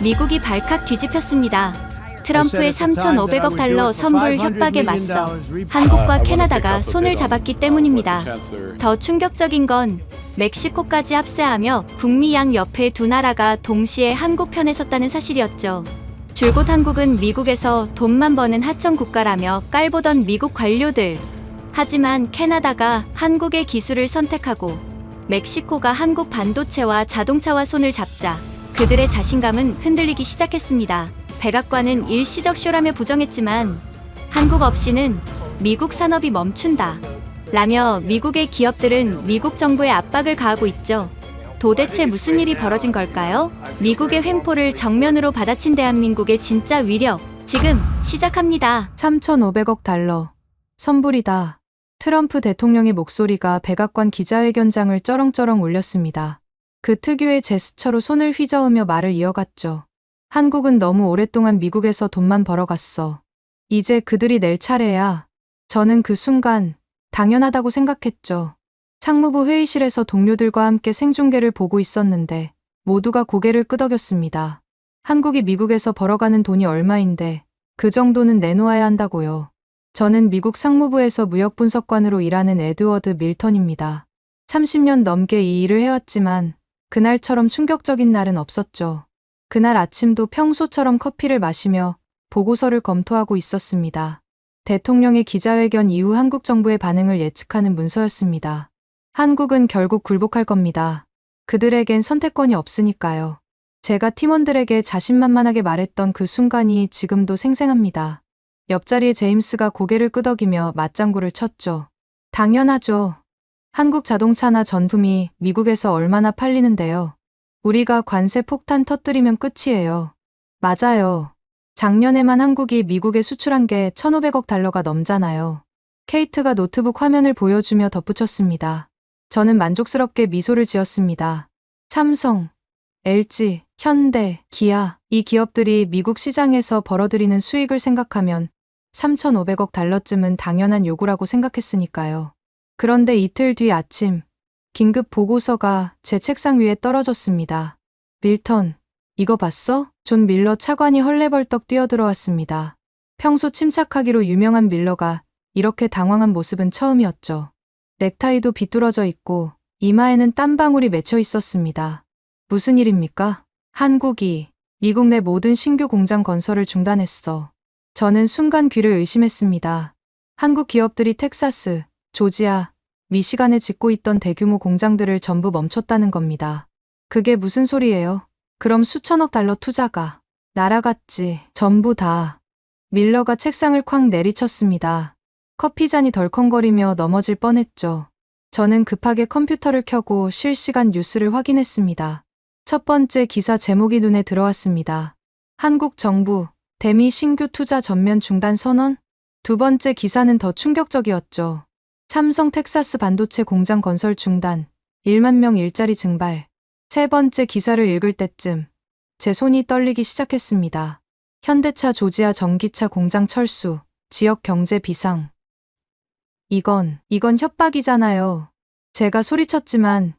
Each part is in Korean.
미국이 발칵 뒤집혔습니다. 트럼프의 3,500억 달러 선불 협박에 맞서 한국과 캐나다가 손을 잡았기 때문입니다. 더 충격적인 건 멕시코까지 합세하며 북미 양 옆에 두 나라가 동시에 한국 편에 섰다는 사실이었죠. 줄곧 한국은 미국에서 돈만 버는 하청 국가라며 깔보던 미국 관료들. 하지만 캐나다가 한국의 기술을 선택하고 멕시코가 한국 반도체와 자동차와 손을 잡자 그들의 자신감은 흔들리기 시작했습니다. 백악관은 일시적 쇼라며 부정했지만 한국 없이는 미국 산업이 멈춘다 라며 미국의 기업들은 미국 정부에 압박을 가하고 있죠. 도대체 무슨 일이 벌어진 걸까요? 미국의 횡포를 정면으로 받아친 대한민국의 진짜 위력, 지금 시작합니다. 3,500억 달러. 선불이다. 트럼프 대통령의 목소리가 백악관 기자회견장을 쩌렁쩌렁 울렸습니다. 그 특유의 제스처로 손을 휘저으며 말을 이어갔죠. 한국은 너무 오랫동안 미국에서 돈만 벌어갔어. 이제 그들이 낼 차례야. 저는 그 순간 당연하다고 생각했죠. 상무부 회의실에서 동료들과 함께 생중계를 보고 있었는데 모두가 고개를 끄덕였습니다. 한국이 미국에서 벌어가는 돈이 얼마인데 그 정도는 내놓아야 한다고요. 저는 미국 상무부에서 무역분석관으로 일하는 에드워드 밀턴입니다. 30년 넘게 이 일을 해왔지만 그날처럼 충격적인 날은 없었죠. 그날 아침도 평소처럼 커피를 마시며 보고서를 검토하고 있었습니다. 대통령의 기자회견 이후 한국 정부의 반응을 예측하는 문서였습니다. 한국은 결국 굴복할 겁니다. 그들에겐 선택권이 없으니까요. 제가 팀원들에게 자신만만하게 말했던 그 순간이 지금도 생생합니다. 옆자리에 제임스가 고개를 끄덕이며 맞장구를 쳤죠. 당연하죠. 한국 자동차나 전품이 미국에서 얼마나 팔리는데요. 우리가 관세 폭탄 터뜨리면 끝이에요. 맞아요. 작년에만 한국이 미국에 수출한 게 1,500억 달러가 넘잖아요. 케이트가 노트북 화면을 보여주며 덧붙였습니다. 저는 만족스럽게 미소를 지었습니다. 삼성, LG, 현대, 기아, 이 기업들이 미국 시장에서 벌어들이는 수익을 생각하면 3,500억 달러쯤은 당연한 요구라고 생각했으니까요. 그런데 이틀 뒤 아침, 긴급 보고서가 제 책상 위에 떨어졌습니다. 밀턴, 이거 봤어? 존 밀러 차관이 헐레벌떡 뛰어들어왔습니다. 평소 침착하기로 유명한 밀러가 이렇게 당황한 모습은 처음이었죠. 넥타이도 비뚤어져 있고 이마에는 땀방울이 맺혀 있었습니다. 무슨 일입니까? 한국이 미국 내 모든 신규 공장 건설을 중단했어. 저는 순간 귀를 의심했습니다. 한국 기업들이 텍사스, 조지아, 미시간에 짓고 있던 대규모 공장들을 전부 멈췄다는 겁니다. 그게 무슨 소리예요? 그럼 수천억 달러 투자가 날아갔지. 전부 다. 밀러가 책상을 쾅 내리쳤습니다. 커피잔이 덜컹거리며 넘어질 뻔했죠. 저는 급하게 컴퓨터를 켜고 실시간 뉴스를 확인했습니다. 첫 번째 기사 제목이 눈에 들어왔습니다. 한국 정부, 대미 신규 투자 전면 중단 선언? 두 번째 기사는 더 충격적이었죠. 삼성 텍사스 반도체 공장 건설 중단, 1만 명 일자리 증발. 세 번째 기사를 읽을 때쯤 제 손이 떨리기 시작했습니다. 현대차 조지아 전기차 공장 철수, 지역 경제 비상. 이건 협박이잖아요. 제가 소리쳤지만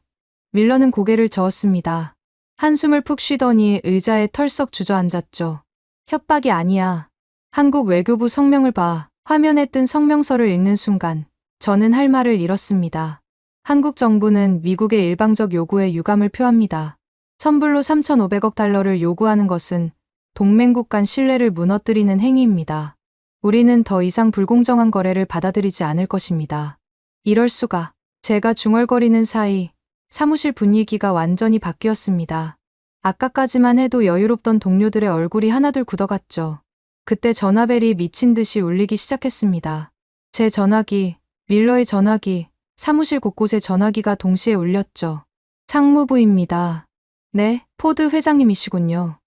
밀러는 고개를 저었습니다. 한숨을 푹 쉬더니 의자에 털썩 주저앉았죠. 협박이 아니야. 한국 외교부 성명을 봐. 화면에 뜬 성명서를 읽는 순간 저는 할 말을 잃었습니다. 한국 정부는 미국의 일방적 요구에 유감을 표합니다. 선불로 3,500억 달러를 요구하는 것은 동맹국 간 신뢰를 무너뜨리는 행위입니다. 우리는 더 이상 불공정한 거래를 받아들이지 않을 것입니다. 이럴 수가. 제가 중얼거리는 사이 사무실 분위기가 완전히 바뀌었습니다. 아까까지만 해도 여유롭던 동료들의 얼굴이 하나둘 굳어갔죠. 그때 전화벨이 미친 듯이 울리기 시작했습니다. 제 전화기, 밀러의 전화기, 사무실 곳곳에 전화기가 동시에 울렸죠. 상무부입니다. 네, 포드 회장님이시군요.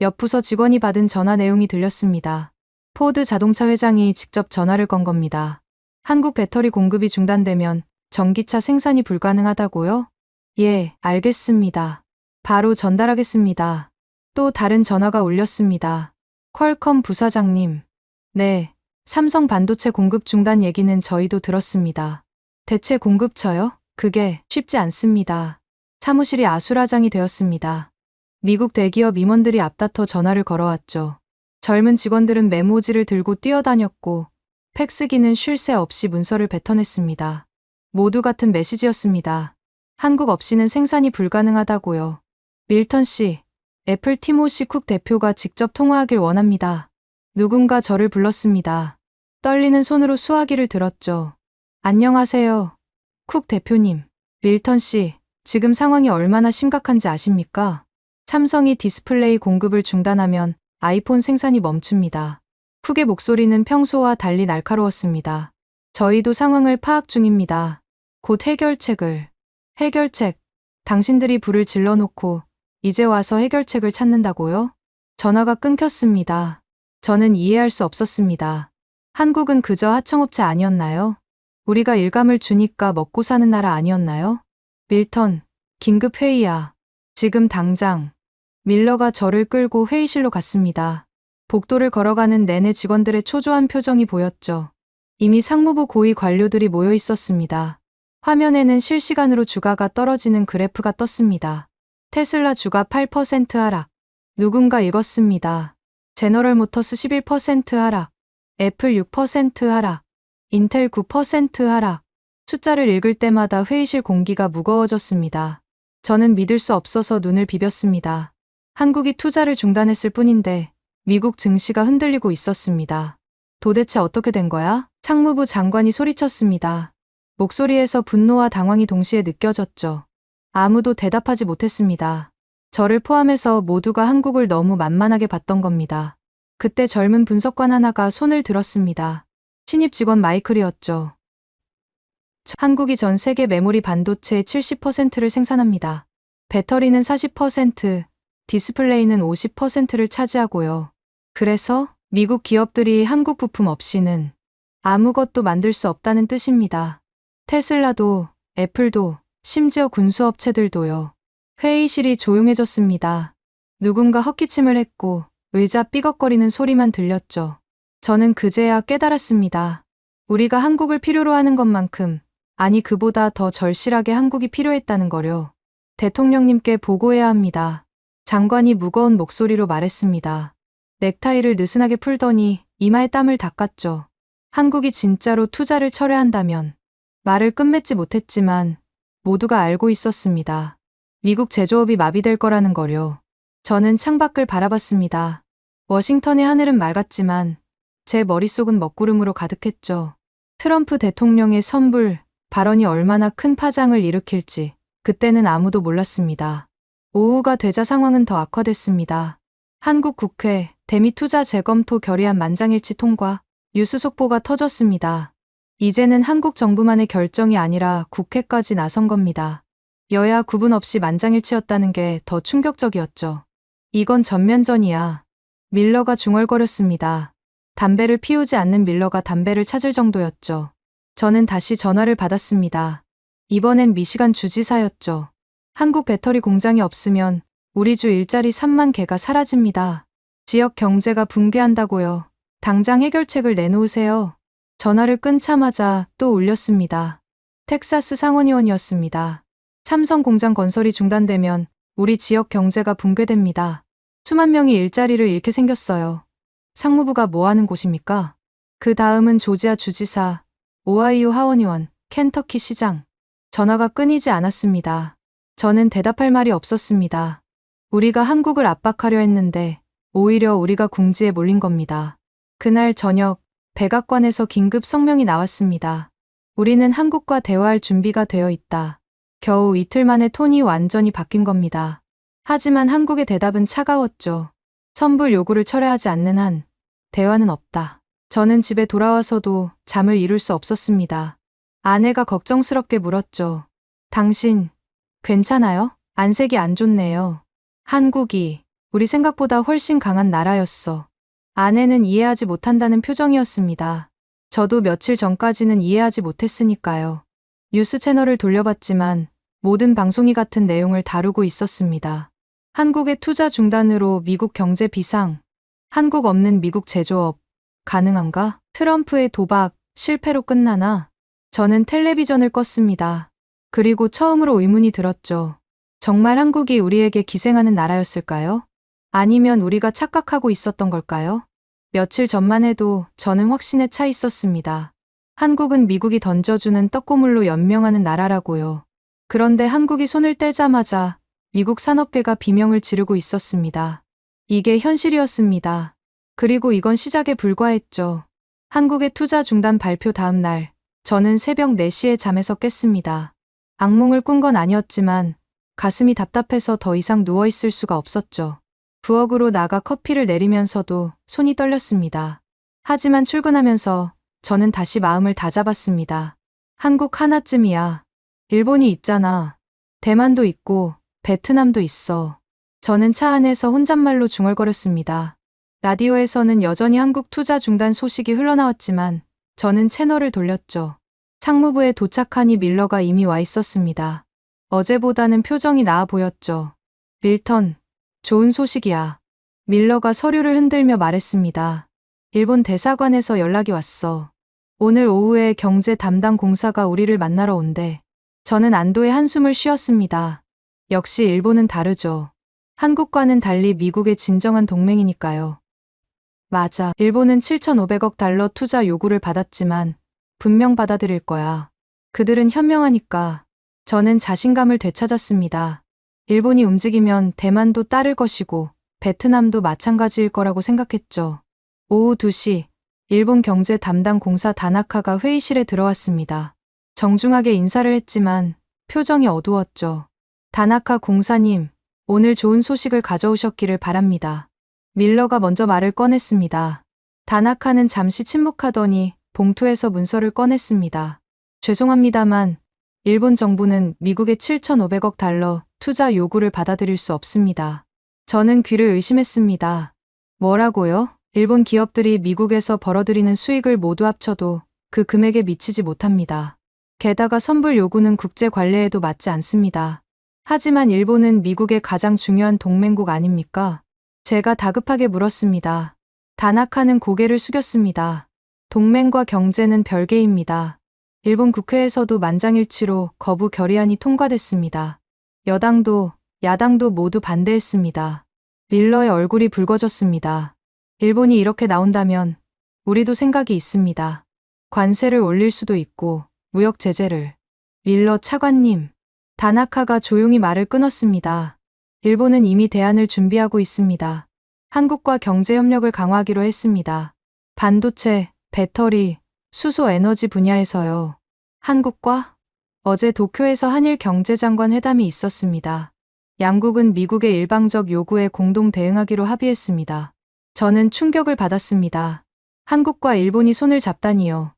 옆 부서 직원이 받은 전화 내용이 들렸습니다. 포드 자동차 회장이 직접 전화를 건 겁니다. 한국 배터리 공급이 중단되면 전기차 생산이 불가능하다고요? 예, 알겠습니다. 바로 전달하겠습니다. 또 다른 전화가 울렸습니다. 퀄컴 부사장님. 네, 삼성 반도체 공급 중단 얘기는 저희도 들었습니다. 대체 공급처요? 그게 쉽지 않습니다. 사무실이 아수라장이 되었습니다. 미국 대기업 임원들이 앞다퉈 전화를 걸어왔죠. 젊은 직원들은 메모지를 들고 뛰어다녔고 팩스기는 쉴 새 없이 문서를 뱉어냈습니다. 모두 같은 메시지였습니다. 한국 없이는 생산이 불가능하다고요. 밀턴 씨, 애플 티모시 쿡 대표가 직접 통화하길 원합니다. 누군가 저를 불렀습니다. 떨리는 손으로 수화기를 들었죠. 안녕하세요. 쿡 대표님. 밀턴 씨, 지금 상황이 얼마나 심각한지 아십니까? 삼성이 디스플레이 공급을 중단하면 아이폰 생산이 멈춥니다. 쿡의 목소리는 평소와 달리 날카로웠습니다. 저희도 상황을 파악 중입니다. 곧 해결책. 당신들이 불을 질러놓고 이제 와서 해결책을 찾는다고요? 전화가 끊겼습니다. 저는 이해할 수 없었습니다. 한국은 그저 하청업체 아니었나요? 우리가 일감을 주니까 먹고 사는 나라 아니었나요? 밀턴, 긴급 회의야. 지금 당장. 밀러가 저를 끌고 회의실로 갔습니다. 복도를 걸어가는 내내 직원들의 초조한 표정이 보였죠. 이미 상무부 고위 관료들이 모여 있었습니다. 화면에는 실시간으로 주가가 떨어지는 그래프가 떴습니다. 테슬라 주가 8% 하락. 누군가 읽었습니다. 제너럴 모터스 11% 하락. 애플 6% 하락. 인텔 9% 하락. 숫자를 읽을 때마다 회의실 공기가 무거워졌습니다. 저는 믿을 수 없어서 눈을 비볐습니다. 한국이 투자를 중단했을 뿐인데 미국 증시가 흔들리고 있었습니다. 도대체 어떻게 된 거야? 상무부 장관이 소리쳤습니다. 목소리에서 분노와 당황이 동시에 느껴졌죠. 아무도 대답하지 못했습니다. 저를 포함해서 모두가 한국을 너무 만만하게 봤던 겁니다. 그때 젊은 분석관 하나가 손을 들었습니다. 신입 직원 마이클이었죠. 한국이 전 세계 메모리 반도체의 70%를 생산합니다. 배터리는 40%, 디스플레이는 50%를 차지하고요. 그래서 미국 기업들이 한국 부품 없이는 아무것도 만들 수 없다는 뜻입니다. 테슬라도, 애플도, 심지어 군수업체들도요. 회의실이 조용해졌습니다. 누군가 헛기침을 했고 의자 삐걱거리는 소리만 들렸죠. 저는 그제야 깨달았습니다. 우리가 한국을 필요로 하는 것만큼, 아니 그보다 더 절실하게 한국이 필요했다는 거요. 대통령님께 보고해야 합니다. 장관이 무거운 목소리로 말했습니다. 넥타이를 느슨하게 풀더니 이마에 땀을 닦았죠. 한국이 진짜로 투자를 철회한다면. 말을 끝맺지 못했지만 모두가 알고 있었습니다. 미국 제조업이 마비될 거라는 거요. 저는 창밖을 바라봤습니다. 워싱턴의 하늘은 맑았지만 제 머릿속은 먹구름으로 가득했죠. 트럼프 대통령의 선불 발언이 얼마나 큰 파장을 일으킬지 그때는 아무도 몰랐습니다. 오후가 되자 상황은 더 악화됐습니다. 한국 국회 대미 투자 재검토 결의안 만장일치 통과, 뉴스 속보가 터졌습니다. 이제는 한국 정부만의 결정이 아니라 국회까지 나선 겁니다. 여야 구분 없이 만장일치였다는 게 더 충격적이었죠. 이건 전면전이야. 밀러가 중얼거렸습니다. 담배를 피우지 않는 밀러가 담배를 찾을 정도였죠. 저는 다시 전화를 받았습니다. 이번엔 미시간 주지사였죠. 한국 배터리 공장이 없으면 우리 주 일자리 3만 개가 사라집니다. 지역 경제가 붕괴한다고요. 당장 해결책을 내놓으세요. 전화를 끊자마자 또 울렸습니다. 텍사스 상원의원이었습니다. 삼성 공장 건설이 중단되면 우리 지역 경제가 붕괴됩니다. 수만 명이 일자리를 잃게 생겼어요. 상무부가 뭐 하는 곳입니까? 그 다음은 조지아 주지사, 오하이오 하원의원, 켄터키 시장. 전화가 끊이지 않았습니다. 저는 대답할 말이 없었습니다. 우리가 한국을 압박하려 했는데 오히려 우리가 궁지에 몰린 겁니다. 그날 저녁 백악관에서 긴급 성명이 나왔습니다. 우리는 한국과 대화할 준비가 되어 있다. 겨우 이틀 만에 톤이 완전히 바뀐 겁니다. 하지만 한국의 대답은 차가웠죠. 선불 요구를 철회하지 않는 한 대화는 없다. 저는 집에 돌아와서도 잠을 이룰 수 없었습니다. 아내가 걱정스럽게 물었죠. 당신 괜찮아요? 안색이 안 좋네요. 한국이 우리 생각보다 훨씬 강한 나라였어. 아내는 이해하지 못한다는 표정이었습니다. 저도 며칠 전까지는 이해하지 못했으니까요. 뉴스 채널을 돌려봤지만 모든 방송이 같은 내용을 다루고 있었습니다. 한국의 투자 중단으로 미국 경제 비상, 한국 없는 미국 제조업, 가능한가? 트럼프의 도박, 실패로 끝나나? 저는 텔레비전을 껐습니다. 그리고 처음으로 의문이 들었죠. 정말 한국이 우리에게 기생하는 나라였을까요? 아니면 우리가 착각하고 있었던 걸까요? 며칠 전만 해도 저는 확신에 차 있었습니다. 한국은 미국이 던져주는 떡고물로 연명하는 나라라고요. 그런데 한국이 손을 떼자마자 미국 산업계가 비명을 지르고 있었습니다. 이게 현실이었습니다. 그리고 이건 시작에 불과했죠. 한국의 투자 중단 발표 다음 날, 저는 새벽 4시에 잠에서 깼습니다. 악몽을 꾼 건 아니었지만 가슴이 답답해서 더 이상 누워있을 수가 없었죠. 부엌으로 나가 커피를 내리면서도 손이 떨렸습니다. 하지만 출근하면서 저는 다시 마음을 다잡았습니다. 한국 하나쯤이야. 일본이 있잖아. 대만도 있고 베트남도 있어. 저는 차 안에서 혼잣말로 중얼거렸습니다. 라디오에서는 여전히 한국 투자 중단 소식이 흘러나왔지만 저는 채널을 돌렸죠. 상무부에 도착하니 밀러가 이미 와 있었습니다. 어제보다는 표정이 나아 보였죠. 밀턴, 좋은 소식이야. 밀러가 서류를 흔들며 말했습니다. 일본 대사관에서 연락이 왔어. 오늘 오후에 경제 담당 공사가 우리를 만나러 온대. 저는 안도의 한숨을 쉬었습니다. 역시 일본은 다르죠. 한국과는 달리 미국의 진정한 동맹이니까요. 맞아. 일본은 7,500억 달러 투자 요구를 받았지만 분명 받아들일 거야. 그들은 현명하니까. 저는 자신감을 되찾았습니다. 일본이 움직이면 대만도 따를 것이고 베트남도 마찬가지일 거라고 생각했죠. 오후 2시, 일본 경제 담당 공사 다나카가 회의실에 들어왔습니다. 정중하게 인사를 했지만 표정이 어두웠죠. 다나카 공사님, 오늘 좋은 소식을 가져오셨기를 바랍니다. 밀러가 먼저 말을 꺼냈습니다. 다나카는 잠시 침묵하더니 봉투에서 문서를 꺼냈습니다. 죄송합니다만 일본 정부는 미국의 7,500억 달러 투자 요구를 받아들일 수 없습니다. 저는 귀를 의심했습니다. 뭐라고요? 일본 기업들이 미국에서 벌어들이는 수익을 모두 합쳐도 그 금액에 미치지 못합니다. 게다가 선불 요구는 국제 관례에도 맞지 않습니다. 하지만 일본은 미국의 가장 중요한 동맹국 아닙니까? 제가 다급하게 물었습니다. 다나카는 고개를 숙였습니다. 동맹과 경제는 별개입니다. 일본 국회에서도 만장일치로 거부 결의안이 통과됐습니다. 여당도 야당도 모두 반대했습니다. 밀러의 얼굴이 붉어졌습니다. 일본이 이렇게 나온다면 우리도 생각이 있습니다. 관세를 올릴 수도 있고 무역 제재를. 밀러 차관님, 다나카가 조용히 말을 끊었습니다. 일본은 이미 대안을 준비하고 있습니다. 한국과 경제 협력을 강화하기로 했습니다. 반도체, 배터리, 수소 에너지 분야에서요. 한국과? 어제 도쿄에서 한일 경제장관 회담이 있었습니다. 양국은 미국의 일방적 요구에 공동 대응하기로 합의했습니다. 저는 충격을 받았습니다. 한국과 일본이 손을 잡다니요.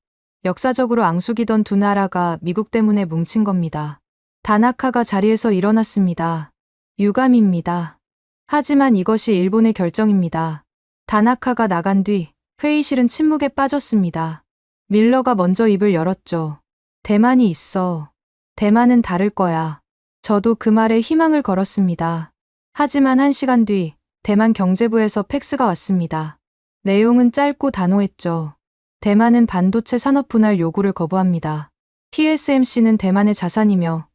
역사적으로 앙숙이던 두 나라가 미국 때문에 뭉친 겁니다. 다나카가 자리에서 일어났습니다. 유감입니다. 하지만 이것이 일본의 결정입니다. 다나카가 나간 뒤 회의실은 침묵에 빠졌습니다. 밀러가 먼저 입을 열었죠. 대만이 있어. 대만은 다를 거야. 저도 그 말에 희망을 걸었습니다. 하지만 1시간 뒤 대만 경제부에서 팩스가 왔습니다. 내용은 짧고 단호했죠. 대만은 반도체 산업 분할 요구를 거부합니다. TSMC는 대만의 자산이며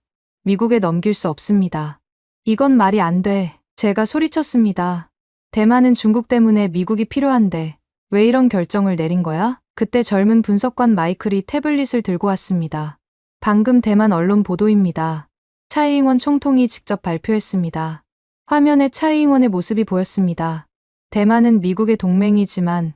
미국에 넘길 수 없습니다. 이건 말이 안 돼. 제가 소리쳤습니다. 대만은 중국 때문에 미국이 필요한데 왜 이런 결정을 내린 거야? 그때 젊은 분석관 마이클이 태블릿을 들고 왔습니다. 방금 대만 언론 보도입니다. 차이잉원 총통이 직접 발표했습니다. 화면에 차이잉원의 모습이 보였습니다. 대만은 미국의 동맹이지만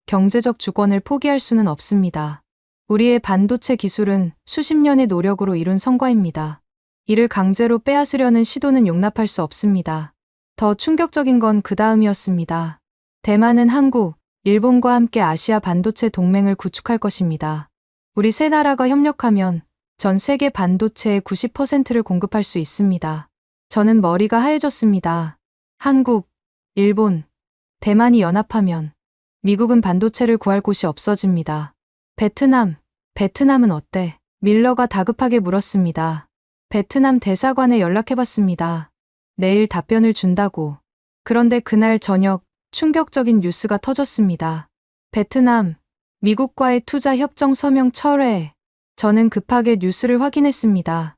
경제적 주권을 포기할 수는 없습니다. 우리의 반도체 기술은 수십 년의 노력으로 이룬 성과입니다. 이를 강제로 빼앗으려는 시도는 용납할 수 없습니다. 더 충격적인 건 그 다음이었습니다. 대만은 한국, 일본과 함께 아시아 반도체 동맹을 구축할 것입니다. 우리 세 나라가 협력하면 전 세계 반도체의 90%를 공급할 수 있습니다. 저는 머리가 하얘졌습니다. 한국, 일본, 대만이 연합하면 미국은 반도체를 구할 곳이 없어집니다. 베트남은 어때? 밀러가 다급하게 물었습니다. 베트남 대사관에 연락해봤습니다. 내일 답변을 준다고. 그런데 그날 저녁 충격적인 뉴스가 터졌습니다. 베트남, 미국과의 투자 협정 서명 철회. 저는 급하게 뉴스를 확인했습니다.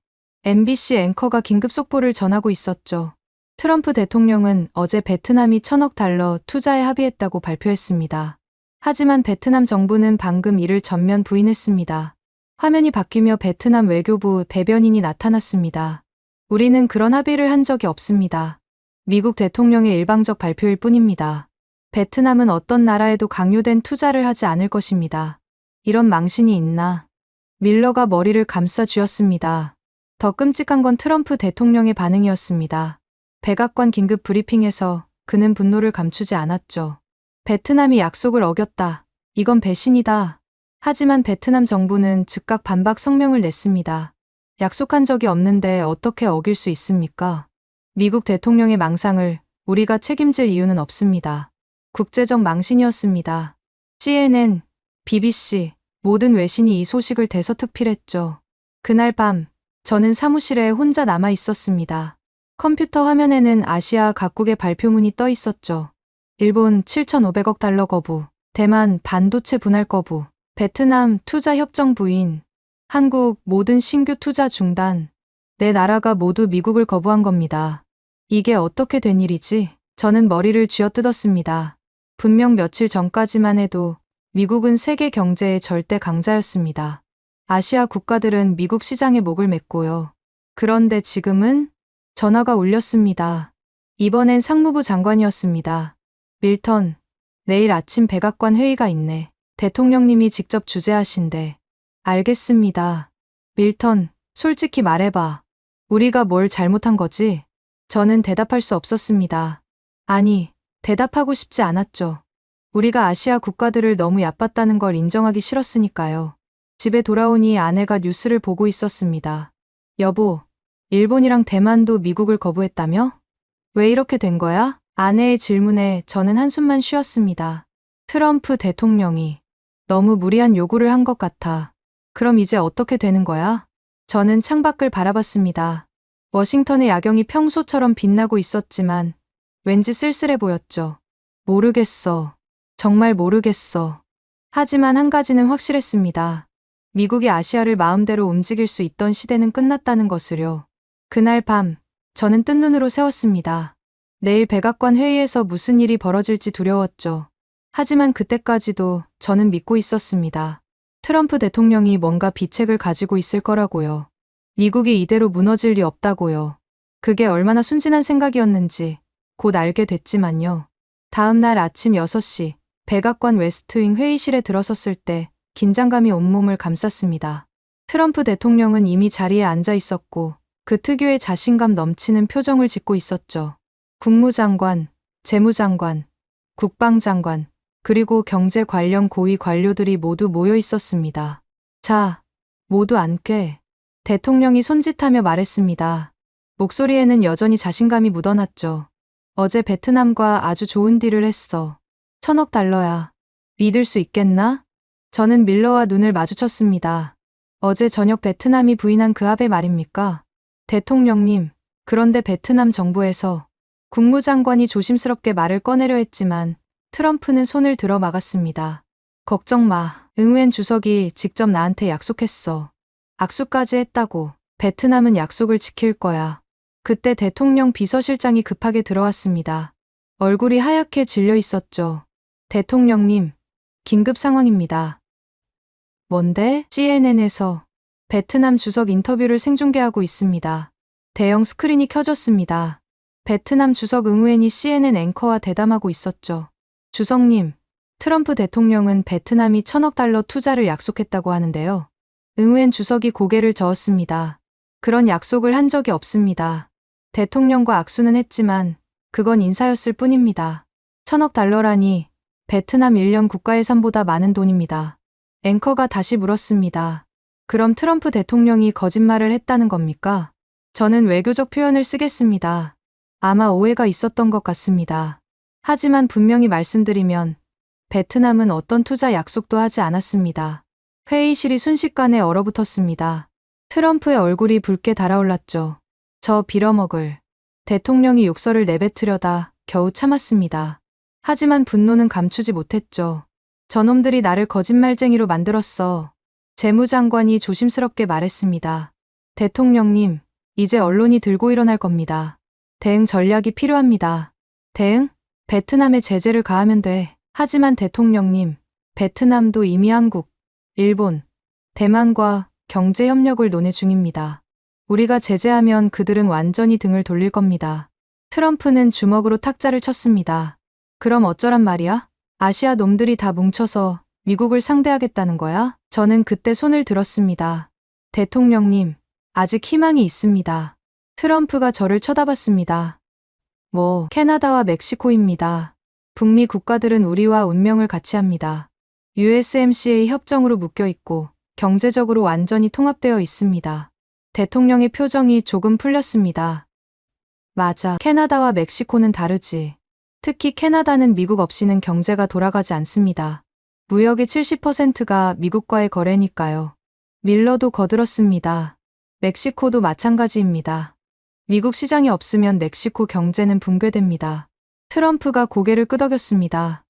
MBC 앵커가 긴급 속보를 전하고 있었죠. 트럼프 대통령은 어제 베트남이 1,000억 달러 투자에 합의했다고 발표했습니다. 하지만 베트남 정부는 방금 이를 전면 부인했습니다. 화면이 바뀌며 베트남 외교부 대변인이 나타났습니다. 우리는 그런 합의를 한 적이 없습니다. 미국 대통령의 일방적 발표일 뿐입니다. 베트남은 어떤 나라에도 강요된 투자를 하지 않을 것입니다. 이런 망신이 있나? 밀러가 머리를 감싸 쥐었습니다. 더 끔찍한 건 트럼프 대통령의 반응이었습니다. 백악관 긴급 브리핑에서 그는 분노를 감추지 않았죠. 베트남이 약속을 어겼다. 이건 배신이다. 하지만 베트남 정부는 즉각 반박 성명을 냈습니다. 약속한 적이 없는데 어떻게 어길 수 있습니까? 미국 대통령의 망상을 우리가 책임질 이유는 없습니다. 국제적 망신이었습니다. CNN, BBC, 모든 외신이 이 소식을 대서특필했죠. 그날 밤, 저는 사무실에 혼자 남아 있었습니다. 컴퓨터 화면에는 아시아 각국의 발표문이 떠 있었죠. 일본 7,500억 달러 거부, 대만 반도체 분할 거부, 베트남 투자 협정 부인, 한국 모든 신규 투자 중단. 네 나라가 모두 미국을 거부한 겁니다. 이게 어떻게 된 일이지? 저는 머리를 쥐어뜯었습니다. 분명 며칠 전까지만 해도 미국은 세계 경제의 절대 강자였습니다. 아시아 국가들은 미국 시장에 목을 맸고요. 그런데 지금은 전화가 울렸습니다. 이번엔 상무부 장관이었습니다. 밀턴, 내일 아침 백악관 회의가 있네. 대통령님이 직접 주재하신대. 알겠습니다. 밀턴, 솔직히 말해봐. 우리가 뭘 잘못한 거지? 저는 대답할 수 없었습니다. 아니, 대답하고 싶지 않았죠. 우리가 아시아 국가들을 너무 얕봤다는 걸 인정하기 싫었으니까요. 집에 돌아오니 아내가 뉴스를 보고 있었습니다. 여보, 일본이랑 대만도 미국을 거부했다며? 왜 이렇게 된 거야? 아내의 질문에 저는 한숨만 쉬었습니다. 트럼프 대통령이 너무 무리한 요구를 한 것 같아. 그럼 이제 어떻게 되는 거야? 저는 창밖을 바라봤습니다. 워싱턴의 야경이 평소처럼 빛나고 있었지만 왠지 쓸쓸해 보였죠. 모르겠어. 정말 모르겠어. 하지만 한 가지는 확실했습니다. 미국이 아시아를 마음대로 움직일 수 있던 시대는 끝났다는 것을요. 그날 밤, 저는 뜬 눈으로 세웠습니다. 내일 백악관 회의에서 무슨 일이 벌어질지 두려웠죠. 하지만 그때까지도 저는 믿고 있었습니다. 트럼프 대통령이 뭔가 비책을 가지고 있을 거라고요. 미국이 이대로 무너질 리 없다고요. 그게 얼마나 순진한 생각이었는지 곧 알게 됐지만요. 다음 날 아침 6시 백악관 웨스트윙 회의실에 들어섰을 때 긴장감이 온몸을 감쌌습니다. 트럼프 대통령은 이미 자리에 앉아 있었고 그 특유의 자신감 넘치는 표정을 짓고 있었죠. 국무장관, 재무장관, 국방장관, 그리고 경제 관련 고위 관료들이 모두 모여 있었습니다. 자, 모두 앉게. 대통령이 손짓하며 말했습니다. 목소리에는 여전히 자신감이 묻어났죠. 어제 베트남과 아주 좋은 딜을 했어. 1,000억 달러야. 믿을 수 있겠나? 저는 밀러와 눈을 마주쳤습니다. 어제 저녁 베트남이 부인한 그 합의 말입니까? 대통령님, 그런데 베트남 정부에서 국무장관이 조심스럽게 말을 꺼내려 했지만 트럼프는 손을 들어 막았습니다. 걱정 마. 응우엔 주석이 직접 나한테 약속했어. 악수까지 했다고. 베트남은 약속을 지킬 거야. 그때 대통령 비서실장이 급하게 들어왔습니다. 얼굴이 하얗게 질려 있었죠. 대통령님, 긴급 상황입니다. 뭔데? CNN에서 베트남 주석 인터뷰를 생중계하고 있습니다. 대형 스크린이 켜졌습니다. 베트남 주석 응우엔이 CNN 앵커와 대담하고 있었죠. 주석님, 트럼프 대통령은 베트남이 1,000억 달러 투자를 약속했다고 하는데요. 응우엔 주석이 고개를 저었습니다. 그런 약속을 한 적이 없습니다. 대통령과 악수는 했지만 그건 인사였을 뿐입니다. 1,000억 달러라니 베트남 1년 국가예산보다 많은 돈입니다. 앵커가 다시 물었습니다. 그럼 트럼프 대통령이 거짓말을 했다는 겁니까? 저는 외교적 표현을 쓰겠습니다. 아마 오해가 있었던 것 같습니다. 하지만 분명히 말씀드리면 베트남은 어떤 투자 약속도 하지 않았습니다. 회의실이 순식간에 얼어붙었습니다. 트럼프의 얼굴이 붉게 달아올랐죠. 저 빌어먹을. 대통령이 욕설을 내뱉으려다 겨우 참았습니다. 하지만 분노는 감추지 못했죠. 저놈들이 나를 거짓말쟁이로 만들었어. 재무장관이 조심스럽게 말했습니다. 대통령님, 이제 언론이 들고 일어날 겁니다. 대응 전략이 필요합니다. 대응? 베트남에 제재를 가하면 돼. 하지만 대통령님, 베트남도 이미 한국, 일본, 대만과 경제 협력을 논의 중입니다. 우리가 제재하면 그들은 완전히 등을 돌릴 겁니다. 트럼프는 주먹으로 탁자를 쳤습니다. 그럼 어쩌란 말이야? 아시아 놈들이 다 뭉쳐서 미국을 상대하겠다는 거야? 저는 그때 손을 들었습니다. 대통령님, 아직 희망이 있습니다. 트럼프가 저를 쳐다봤습니다. 뭐, 캐나다와 멕시코입니다. 북미 국가들은 우리와 운명을 같이 합니다. USMCA 협정으로 묶여 있고 경제적으로 완전히 통합되어 있습니다. 대통령의 표정이 조금 풀렸습니다. 맞아, 캐나다와 멕시코는 다르지. 특히 캐나다는 미국 없이는 경제가 돌아가지 않습니다. 무역의 70%가 미국과의 거래니까요. 밀러도 거들었습니다. 멕시코도 마찬가지입니다. 미국 시장이 없으면 멕시코 경제는 붕괴됩니다. 트럼프가 고개를 끄덕였습니다.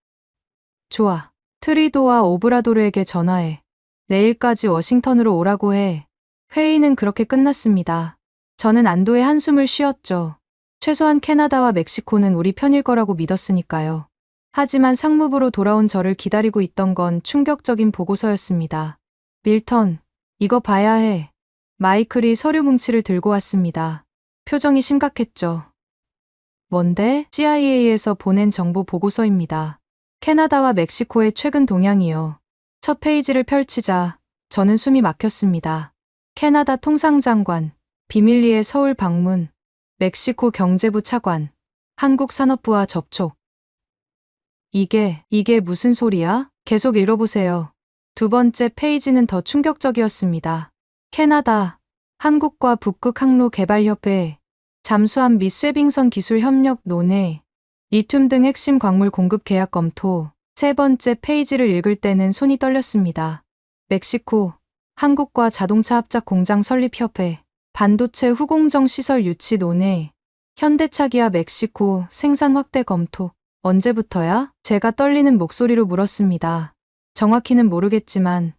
좋아. 트리도와 오브라도르에게 전화해. 내일까지 워싱턴으로 오라고 해. 회의는 그렇게 끝났습니다. 저는 안도의 한숨을 쉬었죠. 최소한 캐나다와 멕시코는 우리 편일 거라고 믿었으니까요. 하지만 상무부로 돌아온 저를 기다리고 있던 건 충격적인 보고서였습니다. 밀턴, 이거 봐야 해. 마이클이 서류 뭉치를 들고 왔습니다. 표정이 심각했죠. 뭔데? CIA에서 보낸 정보 보고서입니다. 캐나다와 멕시코의 최근 동향이요. 첫 페이지를 펼치자 저는 숨이 막혔습니다. 캐나다 통상장관, 비밀리에 서울 방문, 멕시코 경제부 차관, 한국 산업부와 접촉. 이게 무슨 소리야? 계속 읽어보세요. 두 번째 페이지는 더 충격적이었습니다. 캐나다, 한국과 북극 항로 개발협회, 잠수함 및 쇠빙선 기술 협력 논의, 리튬 등 핵심 광물 공급 계약 검토. 세 번째 페이지를 읽을 때는 손이 떨렸습니다. 멕시코, 한국과 자동차 합작 공장 설립 협회, 반도체 후공정 시설 유치 논의, 현대차 기아 멕시코 생산 확대 검토. 언제부터야? 제가 떨리는 목소리로 물었습니다. 정확히는 모르겠지만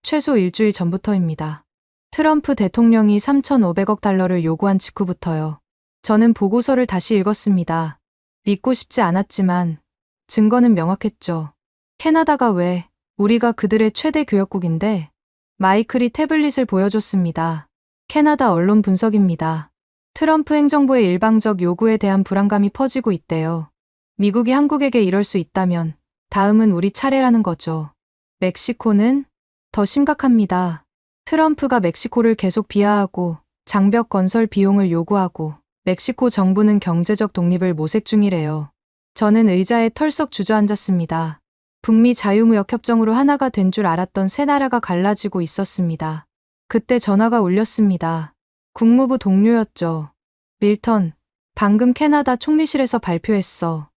최소 일주일 전부터입니다. 트럼프 대통령이 3,500억 달러를 요구한 직후부터요. 저는 보고서를 다시 읽었습니다. 믿고 싶지 않았지만 증거는 명확했죠. 캐나다가 왜? 우리가 그들의 최대 교역국인데. 마이클이 태블릿을 보여줬습니다. 캐나다 언론 분석입니다. 트럼프 행정부의 일방적 요구에 대한 불안감이 퍼지고 있대요. 미국이 한국에게 이럴 수 있다면 다음은 우리 차례라는 거죠. 멕시코는 더 심각합니다. 트럼프가 멕시코를 계속 비하하고 장벽 건설 비용을 요구하고 멕시코 정부는 경제적 독립을 모색 중이래요. 저는 의자에 털썩 주저앉았습니다. 북미 자유무역 협정으로 하나가 된 줄 알았던 세 나라가 갈라지고 있었습니다. 그때 전화가 울렸습니다. 국무부 동료였죠. 밀턴, 방금 캐나다 총리실에서 발표했어.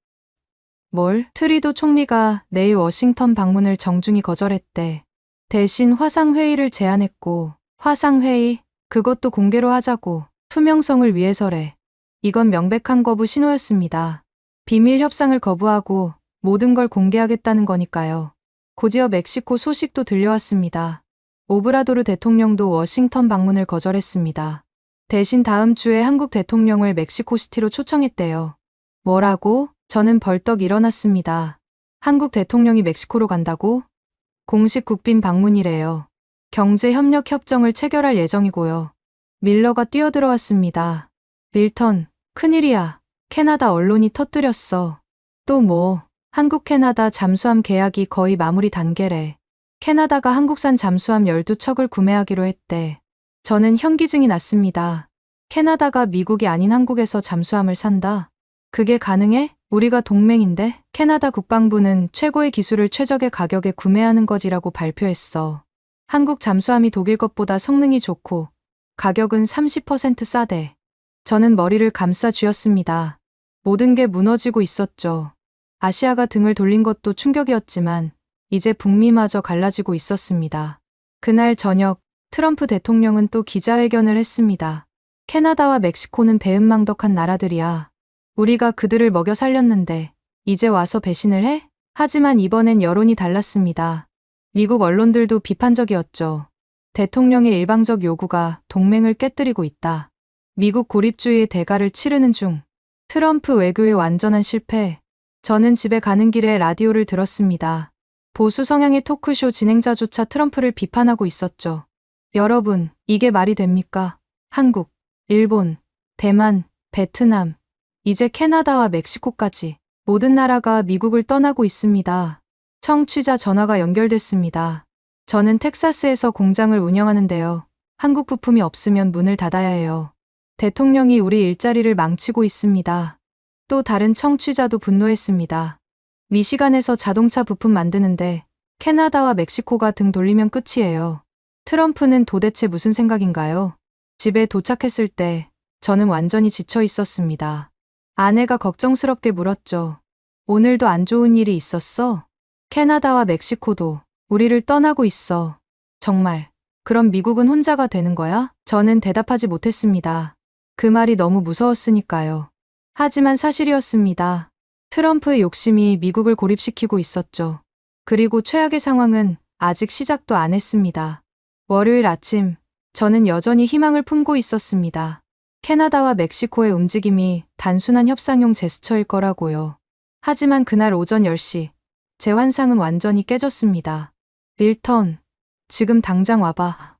뭘? 트리도 총리가 내일 워싱턴 방문을 정중히 거절했대. 대신 화상회의를 제안했고, 화상회의? 그것도 공개로 하자고. 투명성을 위해서래. 이건 명백한 거부 신호였습니다. 비밀 협상을 거부하고 모든 걸 공개하겠다는 거니까요. 곧이어 멕시코 소식도 들려왔습니다. 오브라도르 대통령도 워싱턴 방문을 거절했습니다. 대신 다음 주에 한국 대통령을 멕시코시티로 초청했대요. 뭐라고? 저는 벌떡 일어났습니다. 한국 대통령이 멕시코로 간다고? 공식 국빈 방문이래요. 경제협력 협정을 체결할 예정이고요. 밀러가 뛰어들어왔습니다. 밀턴, 큰일이야. 캐나다 언론이 터뜨렸어. 또 뭐? 한국 캐나다 잠수함 계약이 거의 마무리 단계래. 캐나다가 한국산 잠수함 12척을 구매하기로 했대. 저는 현기증이 났습니다. 캐나다가 미국이 아닌 한국에서 잠수함을 산다? 그게 가능해? 우리가 동맹인데? 캐나다 국방부는 최고의 기술을 최적의 가격에 구매하는 거지라고 발표했어. 한국 잠수함이 독일 것보다 성능이 좋고 가격은 30% 싸대. 저는 머리를 감싸 쥐었습니다. 모든 게 무너지고 있었죠. 아시아가 등을 돌린 것도 충격이었지만 이제 북미마저 갈라지고 있었습니다. 그날 저녁 트럼프 대통령은 또 기자회견을 했습니다. 캐나다와 멕시코는 배은망덕한 나라들이야. 우리가 그들을 먹여 살렸는데 이제 와서 배신을 해? 하지만 이번엔 여론이 달랐습니다. 미국 언론들도 비판적이었죠. 대통령의 일방적 요구가 동맹을 깨뜨리고 있다. 미국 고립주의의 대가를 치르는 중. 트럼프 외교의 완전한 실패. 저는 집에 가는 길에 라디오를 들었습니다. 보수 성향의 토크쇼 진행자조차 트럼프를 비판하고 있었죠. 여러분, 이게 말이 됩니까? 한국, 일본, 대만, 베트남, 이제 캐나다와 멕시코까지 모든 나라가 미국을 떠나고 있습니다. 청취자 전화가 연결됐습니다. 저는 텍사스에서 공장을 운영하는데요. 한국 부품이 없으면 문을 닫아야 해요. 대통령이 우리 일자리를 망치고 있습니다. 또 다른 청취자도 분노했습니다. 미시간에서 자동차 부품 만드는데 캐나다와 멕시코가 등 돌리면 끝이에요. 트럼프는 도대체 무슨 생각인가요? 집에 도착했을 때 저는 완전히 지쳐 있었습니다. 아내가 걱정스럽게 물었죠. 오늘도 안 좋은 일이 있었어? 캐나다와 멕시코도 우리를 떠나고 있어. 정말. 그럼 미국은 혼자가 되는 거야? 저는 대답하지 못했습니다. 그 말이 너무 무서웠으니까요. 하지만 사실이었습니다. 트럼프의 욕심이 미국을 고립시키고 있었죠. 그리고 최악의 상황은 아직 시작도 안 했습니다. 월요일 아침, 저는 여전히 희망을 품고 있었습니다. 캐나다와 멕시코의 움직임이 단순한 협상용 제스처일 거라고요. 하지만 그날 오전 10시, 제 환상은 완전히 깨졌습니다. 밀턴, 지금 당장 와봐.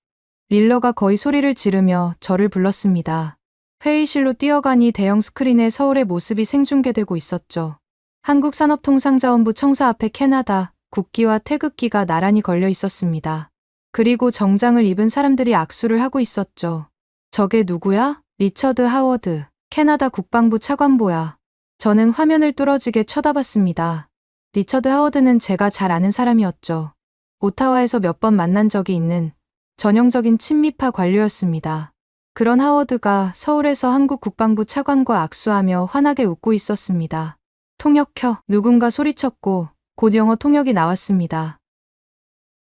밀러가 거의 소리를 지르며 저를 불렀습니다. 회의실로 뛰어가니 대형 스크린에 서울의 모습이 생중계되고 있었죠. 한국산업통상자원부 청사 앞에 캐나다 국기와 태극기가 나란히 걸려 있었습니다. 그리고 정장을 입은 사람들이 악수를 하고 있었죠. 저게 누구야? 리처드 하워드, 캐나다 국방부 차관보야. 저는 화면을 뚫어지게 쳐다봤습니다. 리처드 하워드는 제가 잘 아는 사람이었죠. 오타와에서 몇 번 만난 적이 있는 전형적인 친미파 관료였습니다. 그런 하워드가 서울에서 한국 국방부 차관과 악수하며 환하게 웃고 있었습니다. 통역 켜, 누군가 소리쳤고 곧 영어 통역이 나왔습니다.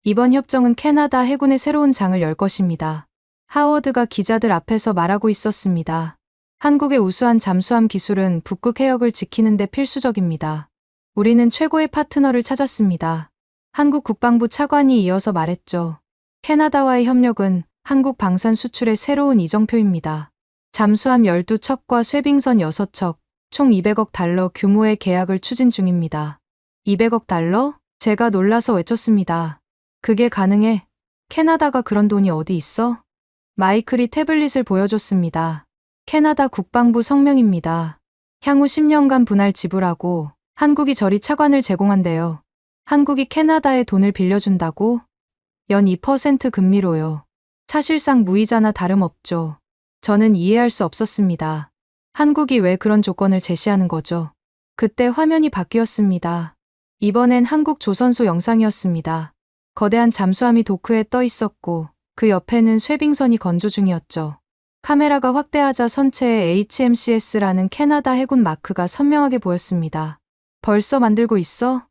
이번 협정은 캐나다 해군의 새로운 장을 열 것입니다. 하워드가 기자들 앞에서 말하고 있었습니다. 한국의 우수한 잠수함 기술은 북극 해역을 지키는 데 필수적입니다. 우리는 최고의 파트너를 찾았습니다. 한국 국방부 차관이 이어서 말했죠. 캐나다와의 협력은 한국 방산 수출의 새로운 이정표입니다. 잠수함 12척과 쇠빙선 6척, 총 200억 달러 규모의 계약을 추진 중입니다. 200억 달러? 제가 놀라서 외쳤습니다. 그게 가능해? 캐나다가 그런 돈이 어디 있어? 마이클이 태블릿을 보여줬습니다. 캐나다 국방부 성명입니다. 향후 10년간 분할 지불하고 한국이 저리 차관을 제공한대요. 한국이 캐나다에 돈을 빌려준다고? 연 2% 금리로요. 사실상 무이자나 다름없죠. 저는 이해할 수 없었습니다. 한국이 왜 그런 조건을 제시하는 거죠? 그때 화면이 바뀌었습니다. 이번엔 한국 조선소 영상이었습니다. 거대한 잠수함이 도크에 떠 있었고 그 옆에는 쇠빙선이 건조 중이었죠. 카메라가 확대하자 선체에 HMCS라는 캐나다 해군 마크가 선명하게 보였습니다. 벌써 만들고 있어?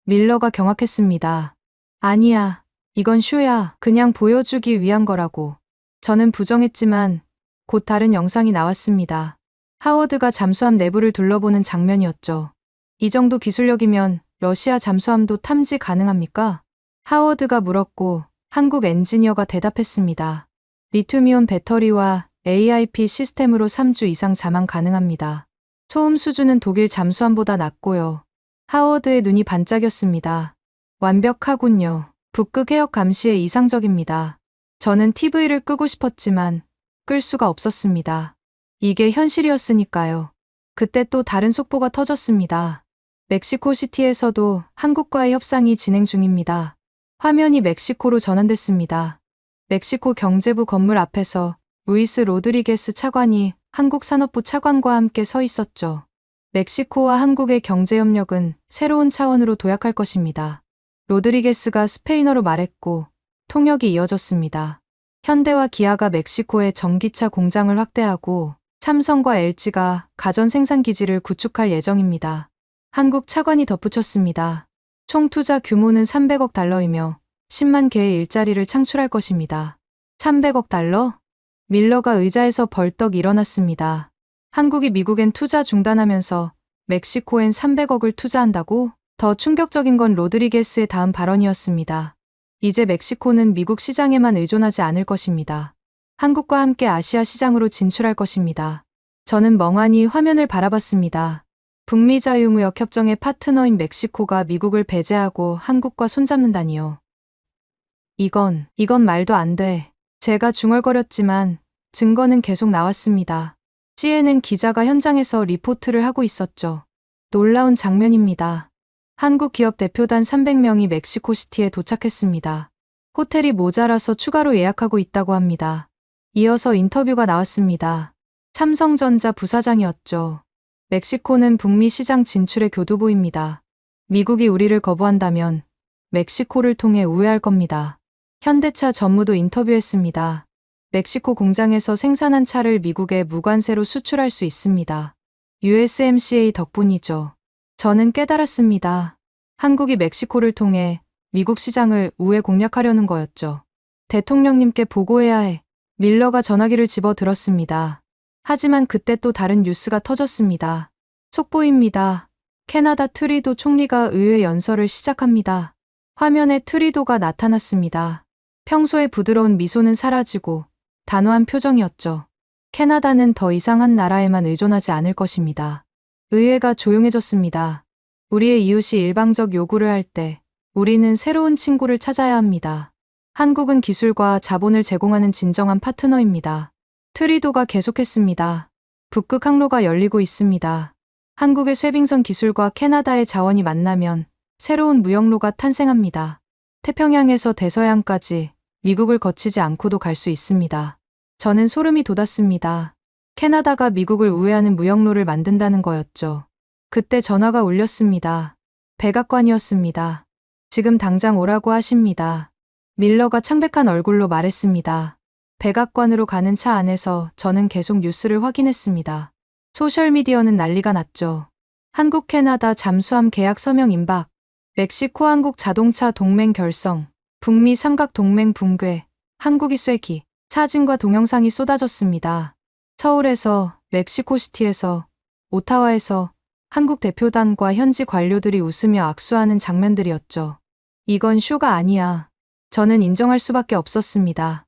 밀러가 경악했습니다. 아니야. 이건 쇼야. 그냥 보여주기 위한 거라고. 저는 부정했지만 곧 다른 영상이 나왔습니다. 하워드가 잠수함 내부를 둘러보는 장면이었죠. 이 정도 기술력이면 러시아 잠수함도 탐지 가능합니까? 하워드가 물었고 한국 엔지니어가 대답했습니다. 리튬이온 배터리와 AIP 시스템으로 3주 이상 잠항 가능합니다. 소음 수준은 독일 잠수함보다 낮고요. 하워드의 눈이 반짝였습니다. 완벽하군요. 북극 해역 감시에 이상적입니다. 저는 TV를 끄고 싶었지만 끌 수가 없었습니다. 이게 현실이었으니까요. 그때 또 다른 속보가 터졌습니다. 멕시코시티에서도 한국과의 협상이 진행 중입니다. 화면이 멕시코로 전환됐습니다. 멕시코 경제부 건물 앞에서 루이스 로드리게스 차관이 한국 산업부 차관과 함께 서 있었죠. 멕시코와 한국의 경제협력은 새로운 차원으로 도약할 것입니다. 로드리게스가 스페인어로 말했고 통역이 이어졌습니다. 현대와 기아가 멕시코에 전기차 공장을 확대하고 삼성과 LG가 가전 생산 기지를 구축할 예정입니다. 한국 차관이 덧붙였습니다. 총 투자 규모는 300억 달러이며 10만 개의 일자리를 창출할 것입니다. 300억 달러? 밀러가 의자에서 벌떡 일어났습니다. 한국이 미국엔 투자 중단하면서 멕시코엔 300억을 투자한다고? 더 충격적인 건 로드리게스의 다음 발언이었습니다. 이제 멕시코는 미국 시장에만 의존하지 않을 것입니다. 한국과 함께 아시아 시장으로 진출할 것입니다. 저는 멍하니 화면을 바라봤습니다. 북미 자유무역 협정의 파트너인 멕시코가 미국을 배제하고 한국과 손잡는다니요. 이건 말도 안 돼. 제가 중얼거렸지만 증거는 계속 나왔습니다. CNN 기자가 현장에서 리포트를 하고 있었죠. 놀라운 장면입니다. 한국 기업 대표단 300명이 멕시코시티에 도착했습니다. 호텔이 모자라서 추가로 예약하고 있다고 합니다. 이어서 인터뷰가 나왔습니다. 삼성전자 부사장이었죠. 멕시코는 북미 시장 진출의 교두보입니다. 미국이 우리를 거부한다면 멕시코를 통해 우회할 겁니다. 현대차 전무도 인터뷰했습니다. 멕시코 공장에서 생산한 차를 미국에 무관세로 수출할 수 있습니다. USMCA 덕분이죠. 저는 깨달았습니다. 한국이 멕시코를 통해 미국 시장을 우회 공략하려는 거였죠. 대통령님께 보고해야 해. 밀러가 전화기를 집어 들었습니다. 하지만 그때 또 다른 뉴스가 터졌습니다. 속보입니다. 캐나다 트리도 총리가 의회 연설을 시작합니다. 화면에 트리도가 나타났습니다. 평소의 부드러운 미소는 사라지고 단호한 표정이었죠. 캐나다는 더 이상 한 나라에만 의존하지 않을 것입니다. 의회가 조용해졌습니다. 우리의 이웃이 일방적 요구를 할 때 우리는 새로운 친구를 찾아야 합니다. 한국은 기술과 자본을 제공하는 진정한 파트너입니다. 트리도가 계속했습니다. 북극 항로가 열리고 있습니다. 한국의 쇠빙선 기술과 캐나다의 자원이 만나면 새로운 무역로가 탄생합니다. 태평양에서 대서양까지 미국을 거치지 않고도 갈 수 있습니다. 저는 소름이 돋았습니다. 캐나다가 미국을 우회하는 무역로를 만든다는 거였죠. 그때 전화가 울렸습니다. 백악관이었습니다. 지금 당장 오라고 하십니다. 밀러가 창백한 얼굴로 말했습니다. 백악관으로 가는 차 안에서 저는 계속 뉴스를 확인했습니다. 소셜미디어는 난리가 났죠. 한국 캐나다 잠수함 계약 서명 임박, 멕시코 한국 자동차 동맹 결성, 북미 삼각 동맹 붕괴, 한국이 쐐기, 사진과 동영상이 쏟아졌습니다. 서울에서, 멕시코시티에서, 오타와에서 한국 대표단과 현지 관료들이 웃으며 악수하는 장면들이었죠. 이건 쇼가 아니야. 저는 인정할 수밖에 없었습니다.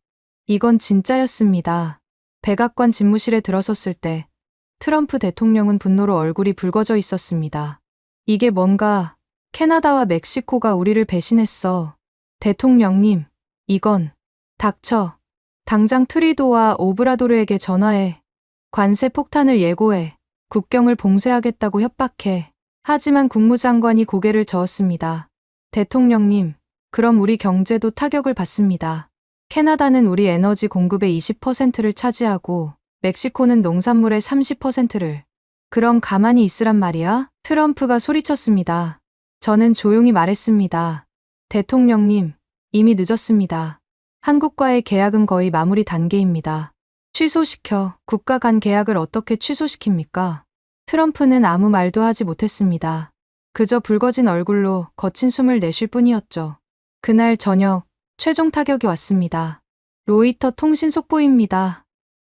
이건 진짜였습니다. 백악관 집무실에 들어섰을 때 트럼프 대통령은 분노로 얼굴이 붉어져 있었습니다. 이게 뭔가 캐나다와 멕시코가 우리를 배신했어. 대통령님, 이건 닥쳐. 당장 트리도와 오브라도르에게 전화해. 관세 폭탄을 예고해. 국경을 봉쇄하겠다고 협박해. 하지만 국무장관이 고개를 저었습니다. 대통령님, 그럼 우리 경제도 타격을 받습니다. 캐나다는 우리 에너지 공급의 20%를 차지하고 멕시코는 농산물의 30%를. 그럼 가만히 있으란 말이야? 트럼프가 소리쳤습니다. 저는 조용히 말했습니다. 대통령님, 이미 늦었습니다. 한국과의 계약은 거의 마무리 단계입니다. 취소시켜. 국가 간 계약을 어떻게 취소시킵니까? 트럼프는 아무 말도 하지 못했습니다. 그저 붉어진 얼굴로 거친 숨을 내쉴 뿐이었죠. 그날 저녁, 최종 타격이 왔습니다. 로이터 통신 속보입니다.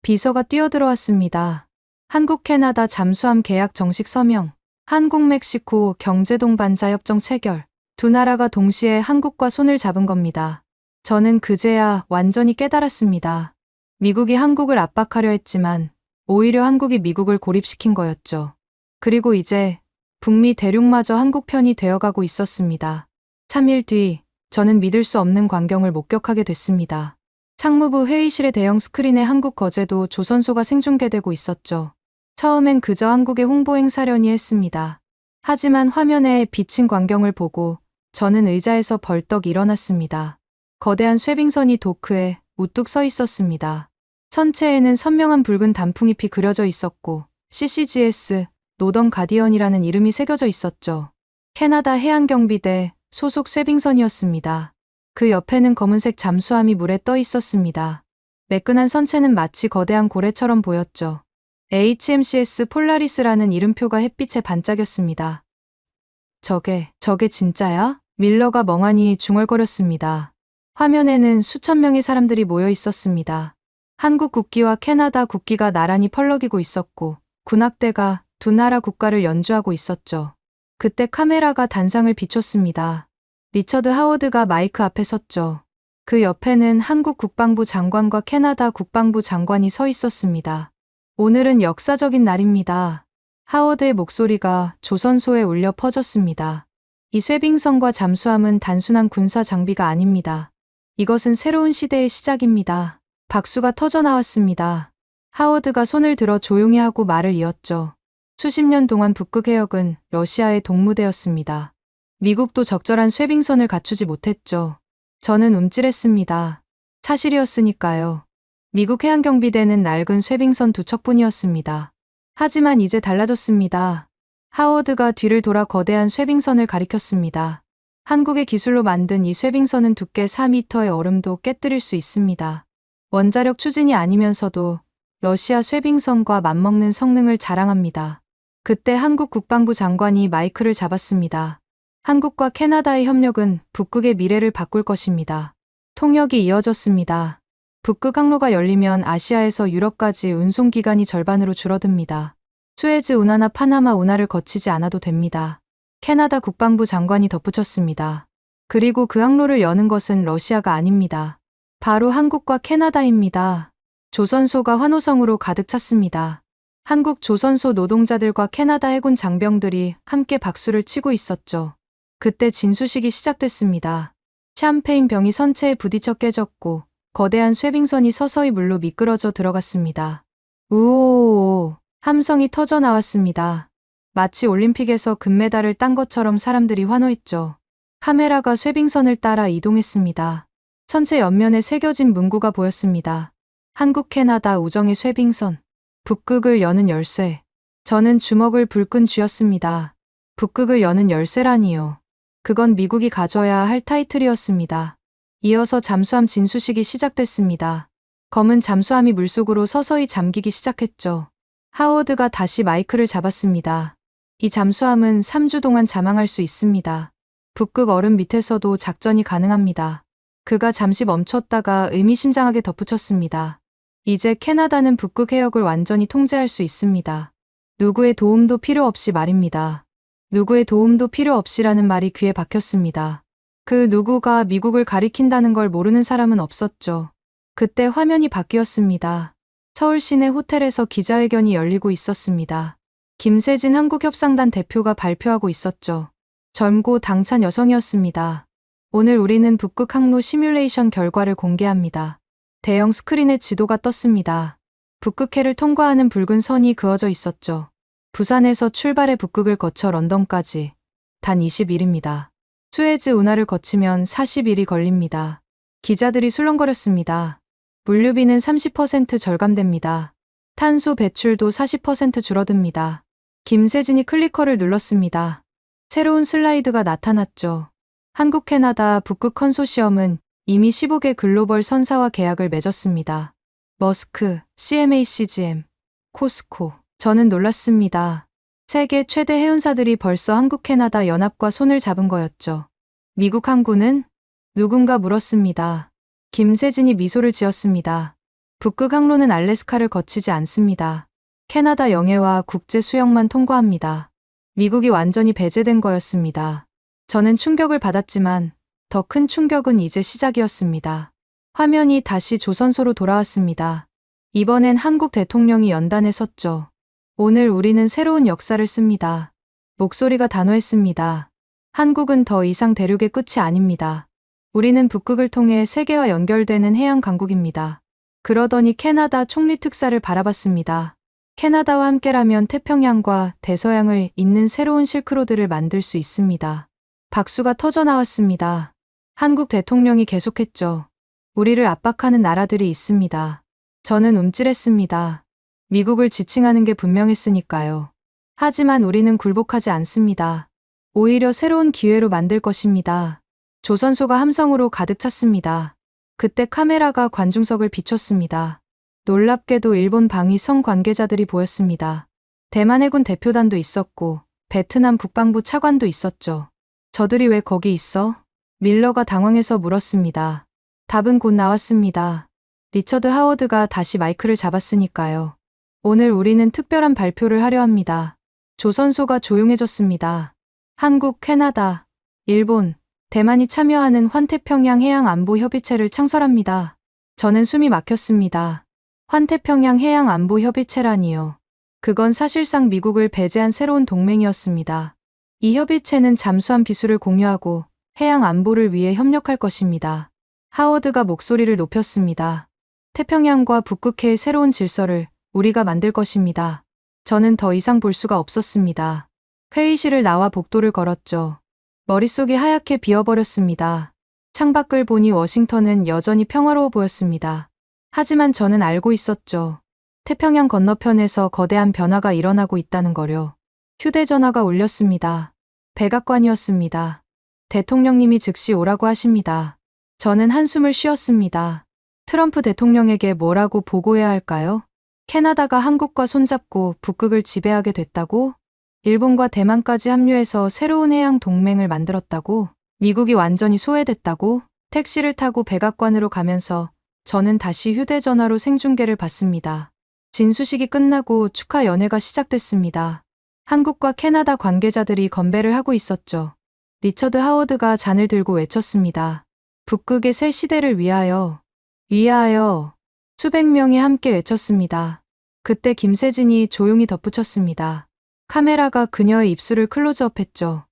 비서가 뛰어들어왔습니다. 한국 캐나다 잠수함 계약 정식 서명, 한국 멕시코 경제동반자 협정 체결, 두 나라가 동시에 한국과 손을 잡은 겁니다. 저는 그제야 완전히 깨달았습니다. 미국이 한국을 압박하려 했지만 오히려 한국이 미국을 고립시킨 거였죠. 그리고 이제 북미 대륙마저 한국 편이 되어가고 있었습니다. 3일 뒤 저는 믿을 수 없는 광경을 목격하게 됐습니다. 상무부 회의실의 대형 스크린에 한국 거제도 조선소가 생중계되고 있었죠. 처음엔 그저 한국의 홍보 행사려니 했습니다. 하지만 화면에 비친 광경을 보고 저는 의자에서 벌떡 일어났습니다. 거대한 쇠빙선이 도크에 우뚝 서 있었습니다. 선체에는 선명한 붉은 단풍잎이 그려져 있었고 CCGS, 노던 가디언이라는 이름이 새겨져 있었죠. 캐나다 해양경비대 소속 쇠빙선이었습니다. 그 옆에는 검은색 잠수함이 물에 떠 있었습니다. 매끈한 선체는 마치 거대한 고래처럼 보였죠. HMCS 폴라리스라는 이름표가 햇빛에 반짝였습니다. 저게 진짜야? 밀러가 멍하니 중얼거렸습니다. 화면에는 수천 명의 사람들이 모여 있었습니다. 한국 국기와 캐나다 국기가 나란히 펄럭이고 있었고 군악대가 두 나라 국가를 연주하고 있었죠. 그때 카메라가 단상을 비췄습니다. 리처드 하워드가 마이크 앞에 섰죠. 그 옆에는 한국 국방부 장관과 캐나다 국방부 장관이 서 있었습니다. 오늘은 역사적인 날입니다. 하워드의 목소리가 조선소에 울려 퍼졌습니다. 이 쇠빙선과 잠수함은 단순한 군사 장비가 아닙니다. 이것은 새로운 시대의 시작입니다. 박수가 터져 나왔습니다. 하워드가 손을 들어 조용히 하고 말을 이었죠. 수십 년 동안 북극 해역은 러시아의 동무대였습니다. 미국도 적절한 쇠빙선을 갖추지 못했죠. 저는 움찔했습니다. 사실이었으니까요. 미국 해양경비대는 낡은 쇠빙선 2척뿐이었습니다. 하지만 이제 달라졌습니다. 하워드가 뒤를 돌아 거대한 쇠빙선을 가리켰습니다. 한국의 기술로 만든 이 쇠빙선은 두께 4m의 얼음도 깨뜨릴 수 있습니다. 원자력 추진이 아니면서도 러시아 쇠빙선과 맞먹는 성능을 자랑합니다. 그때 한국 국방부 장관이 마이크를 잡았습니다. 한국과 캐나다의 협력은 북극의 미래를 바꿀 것입니다. 통역이 이어졌습니다. 북극 항로가 열리면 아시아에서 유럽까지 운송 기간이 절반으로 줄어듭니다. 수에즈 운하나 파나마 운하를 거치지 않아도 됩니다. 캐나다 국방부 장관이 덧붙였습니다. 그리고 그 항로를 여는 것은 러시아가 아닙니다. 바로 한국과 캐나다입니다. 조선소가 환호성으로 가득 찼습니다. 한국 조선소 노동자들과 캐나다 해군 장병들이 함께 박수를 치고 있었죠. 그때 진수식이 시작됐습니다. 샴페인 병이 선체에 부딪혀 깨졌고 거대한 쇠빙선이 서서히 물로 미끄러져 들어갔습니다. 우오오오 함성이 터져 나왔습니다. 마치 올림픽에서 금메달을 딴 것처럼 사람들이 환호했죠. 카메라가 쇠빙선을 따라 이동했습니다. 선체 옆면에 새겨진 문구가 보였습니다. 한국 캐나다 우정의 쇠빙선. 북극을 여는 열쇠. 저는 주먹을 불끈 쥐었습니다. 북극을 여는 열쇠라니요. 그건 미국이 가져야 할 타이틀이었습니다. 이어서 잠수함 진수식이 시작됐습니다. 검은 잠수함이 물속으로 서서히 잠기기 시작했죠. 하워드가 다시 마이크를 잡았습니다. 이 잠수함은 3주 동안 잠항할 수 있습니다. 북극 얼음 밑에서도 작전이 가능합니다. 그가 잠시 멈췄다가 의미심장하게 덧붙였습니다. 이제 캐나다는 북극 해역을 완전히 통제할 수 있습니다. 누구의 도움도 필요 없이 말입니다. 누구의 도움도 필요 없이라는 말이 귀에 박혔습니다. 그 누구가 미국을 가리킨다는 걸 모르는 사람은 없었죠. 그때 화면이 바뀌었습니다. 서울 시내 호텔에서 기자회견이 열리고 있었습니다. 김세진 한국협상단 대표가 발표하고 있었죠. 젊고 당찬 여성이었습니다. 오늘 우리는 북극 항로 시뮬레이션 결과를 공개합니다. 대형 스크린에 지도가 떴습니다. 북극해를 통과하는 붉은 선이 그어져 있었죠. 부산에서 출발해 북극을 거쳐 런던까지 단 20일입니다. 수에즈 운하를 거치면 40일이 걸립니다. 기자들이 술렁거렸습니다. 물류비는 30% 절감됩니다. 탄소 배출도 40% 줄어듭니다. 김세진이 클리커를 눌렀습니다. 새로운 슬라이드가 나타났죠. 한국 캐나다 북극 컨소시엄은 이미 15개 글로벌 선사와 계약을 맺었습니다. 머스크, CMA CGM, 코스코. 저는 놀랐습니다. 세계 최대 해운사들이 벌써 한국 캐나다 연합과 손을 잡은 거였죠. 미국 항구는? 누군가 물었습니다. 김세진이 미소를 지었습니다. 북극 항로는 알래스카를 거치지 않습니다. 캐나다 영해와 국제 수역만 통과합니다. 미국이 완전히 배제된 거였습니다. 저는 충격을 받았지만 더 큰 충격은 이제 시작이었습니다. 화면이 다시 조선소로 돌아왔습니다. 이번엔 한국 대통령이 연단에 섰죠. 오늘 우리는 새로운 역사를 씁니다. 목소리가 단호했습니다. 한국은 더 이상 대륙의 끝이 아닙니다. 우리는 북극을 통해 세계와 연결되는 해양 강국입니다. 그러더니 캐나다 총리 특사를 바라봤습니다. 캐나다와 함께라면 태평양과 대서양을 잇는 새로운 실크로드를 만들 수 있습니다. 박수가 터져 나왔습니다. 한국 대통령이 계속했죠. 우리를 압박하는 나라들이 있습니다. 저는 움찔했습니다. 미국을 지칭하는 게 분명했으니까요. 하지만 우리는 굴복하지 않습니다. 오히려 새로운 기회로 만들 것입니다. 조선소가 함성으로 가득 찼습니다. 그때 카메라가 관중석을 비췄습니다. 놀랍게도 일본 방위성 관계자들이 보였습니다. 대만 해군 대표단도 있었고 베트남 국방부 차관도 있었죠. 저들이 왜 거기 있어? 밀러가 당황해서 물었습니다. 답은 곧 나왔습니다. 리처드 하워드가 다시 마이크를 잡았으니까요. 오늘 우리는 특별한 발표를 하려 합니다. 조선소가 조용해졌습니다. 한국, 캐나다, 일본, 대만이 참여하는 환태평양 해양안보협의체를 창설합니다. 저는 숨이 막혔습니다. 환태평양 해양안보협의체라니요. 그건 사실상 미국을 배제한 새로운 동맹이었습니다. 이 협의체는 잠수함 기술을 공유하고 해양 안보를 위해 협력할 것입니다. 하워드가 목소리를 높였습니다. 태평양과 북극해의 새로운 질서를 우리가 만들 것입니다. 저는 더 이상 볼 수가 없었습니다. 회의실을 나와 복도를 걸었죠. 머릿속이 하얗게 비어버렸습니다. 창밖을 보니 워싱턴은 여전히 평화로워 보였습니다. 하지만 저는 알고 있었죠. 태평양 건너편에서 거대한 변화가 일어나고 있다는 거요. 휴대전화가 울렸습니다. 백악관이었습니다. 대통령님이 즉시 오라고 하십니다. 저는 한숨을 쉬었습니다. 트럼프 대통령에게 뭐라고 보고해야 할까요? 캐나다가 한국과 손잡고 북극을 지배하게 됐다고? 일본과 대만까지 합류해서 새로운 해양 동맹을 만들었다고? 미국이 완전히 소외됐다고? 택시를 타고 백악관으로 가면서 저는 다시 휴대전화로 생중계를 봤습니다. 진수식이 끝나고 축하 연회가 시작됐습니다. 한국과 캐나다 관계자들이 건배를 하고 있었죠. 리처드 하워드가 잔을 들고 외쳤습니다. 북극의 새 시대를 위하여, 위하여. 수백 명이 함께 외쳤습니다. 그때 김세진이 조용히 덧붙였습니다. 카메라가 그녀의 입술을 클로즈업했죠.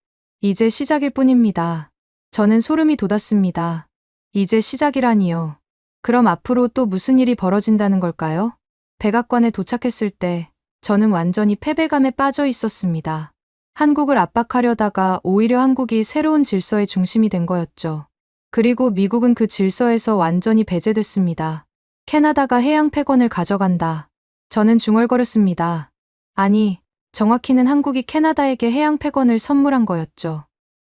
이제 시작일 뿐입니다. 저는 소름이 돋았습니다. 이제 시작이라니요. 그럼 앞으로 또 무슨 일이 벌어진다는 걸까요? 백악관에 도착했을 때 저는 완전히 패배감에 빠져 있었습니다. 한국을 압박하려다가 오히려 한국이 새로운 질서의 중심이 된 거였죠. 그리고 미국은 그 질서에서 완전히 배제됐습니다. 캐나다가 해양 패권을 가져간다. 저는 중얼거렸습니다. 아니, 정확히는 한국이 캐나다에게 해양 패권을 선물한 거였죠.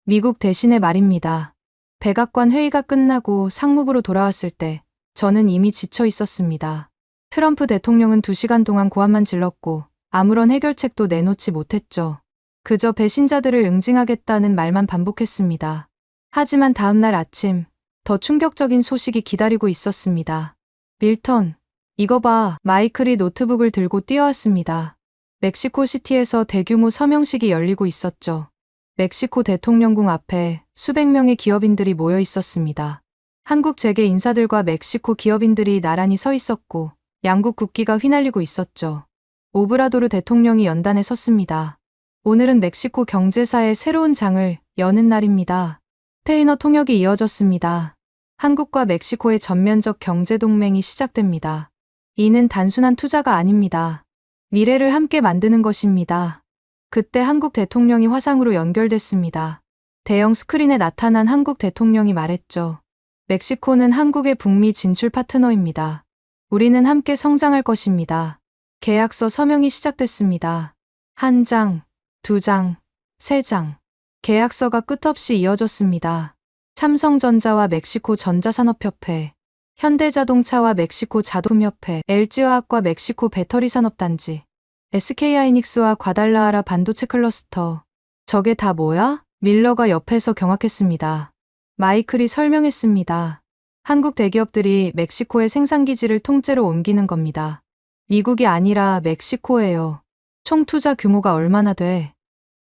미국 대신에 말입니다. 백악관 회의가 끝나고 상무부로 돌아왔을 때 저는 이미 지쳐 있었습니다. 트럼프 대통령은 2시간 동안 고함만 질렀고 아무런 해결책도 내놓지 못했죠. 그저 배신자들을 응징하겠다는 말만 반복했습니다. 하지만 다음 날 아침, 더 충격적인 소식이 기다리고 있었습니다. 밀턴, 이거 봐. 마이클이 노트북을 들고 뛰어왔습니다. 멕시코시티에서 대규모 서명식이 열리고 있었죠. 멕시코 대통령궁 앞에 수백 명의 기업인들이 모여 있었습니다. 한국 재계 인사들과 멕시코 기업인들이 나란히 서 있었고 양국 국기가 휘날리고 있었죠. 오브라도르 대통령이 연단에 섰습니다. 오늘은 멕시코 경제사의 새로운 장을 여는 날입니다. 페이너 통역이 이어졌습니다. 한국과 멕시코의 전면적 경제동맹이 시작됩니다. 이는 단순한 투자가 아닙니다. 미래를 함께 만드는 것입니다. 그때 한국 대통령이 화상으로 연결됐습니다. 대형 스크린에 나타난 한국 대통령이 말했죠. 멕시코는 한국의 북미 진출 파트너입니다. 우리는 함께 성장할 것입니다. 계약서 서명이 시작됐습니다. 1장, 2장, 3장. 계약서가 끝없이 이어졌습니다. 삼성전자와 멕시코 전자산업협회, 현대자동차와 멕시코 자동협회, LG화학과 멕시코 배터리산업단지, SK하이닉스와 과달라하라 반도체 클러스터. 저게 다 뭐야? 밀러가 옆에서 경악했습니다. 마이클이 설명했습니다. 한국 대기업들이 멕시코의 생산기지를 통째로 옮기는 겁니다. 미국이 아니라 멕시코예요. 총 투자 규모가 얼마나 돼?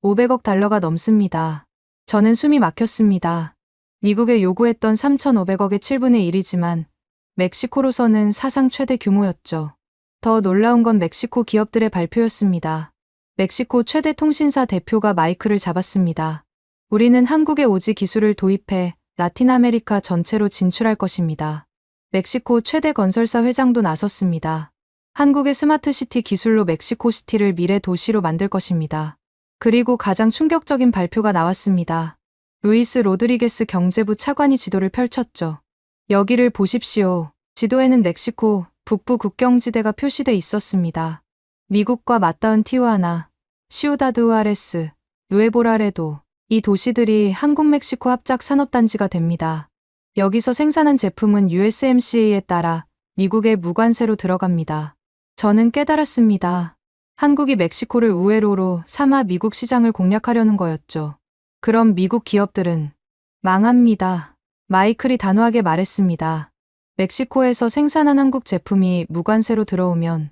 500억 달러가 넘습니다. 저는 숨이 막혔습니다. 미국에 요구했던 3,500억의 7분의 1이지만 멕시코로서는 사상 최대 규모였죠. 더 놀라운 건 멕시코 기업들의 발표였습니다. 멕시코 최대 통신사 대표가 마이크를 잡았습니다. 우리는 한국에 오지 기술을 도입해 라틴 아메리카 전체로 진출할 것입니다. 멕시코 최대 건설사 회장도 나섰습니다. 한국의 스마트시티 기술로 멕시코시티를 미래 도시로 만들 것입니다. 그리고 가장 충격적인 발표가 나왔습니다. 루이스 로드리게스 경제부 차관이 지도를 펼쳤죠. 여기를 보십시오. 지도에는 멕시코 북부 국경지대가 표시돼 있었습니다. 미국과 맞닿은 티후아나, 시우다드 후아레스, 누에보라레도, 이 도시들이 한국-멕시코 합작 산업단지가 됩니다. 여기서 생산한 제품은 USMCA에 따라 미국의 무관세로 들어갑니다. 저는 깨달았습니다. 한국이 멕시코를 우회로로 삼아 미국 시장을 공략하려는 거였죠. 그럼 미국 기업들은 망합니다. 마이클이 단호하게 말했습니다. 멕시코에서 생산한 한국 제품이 무관세로 들어오면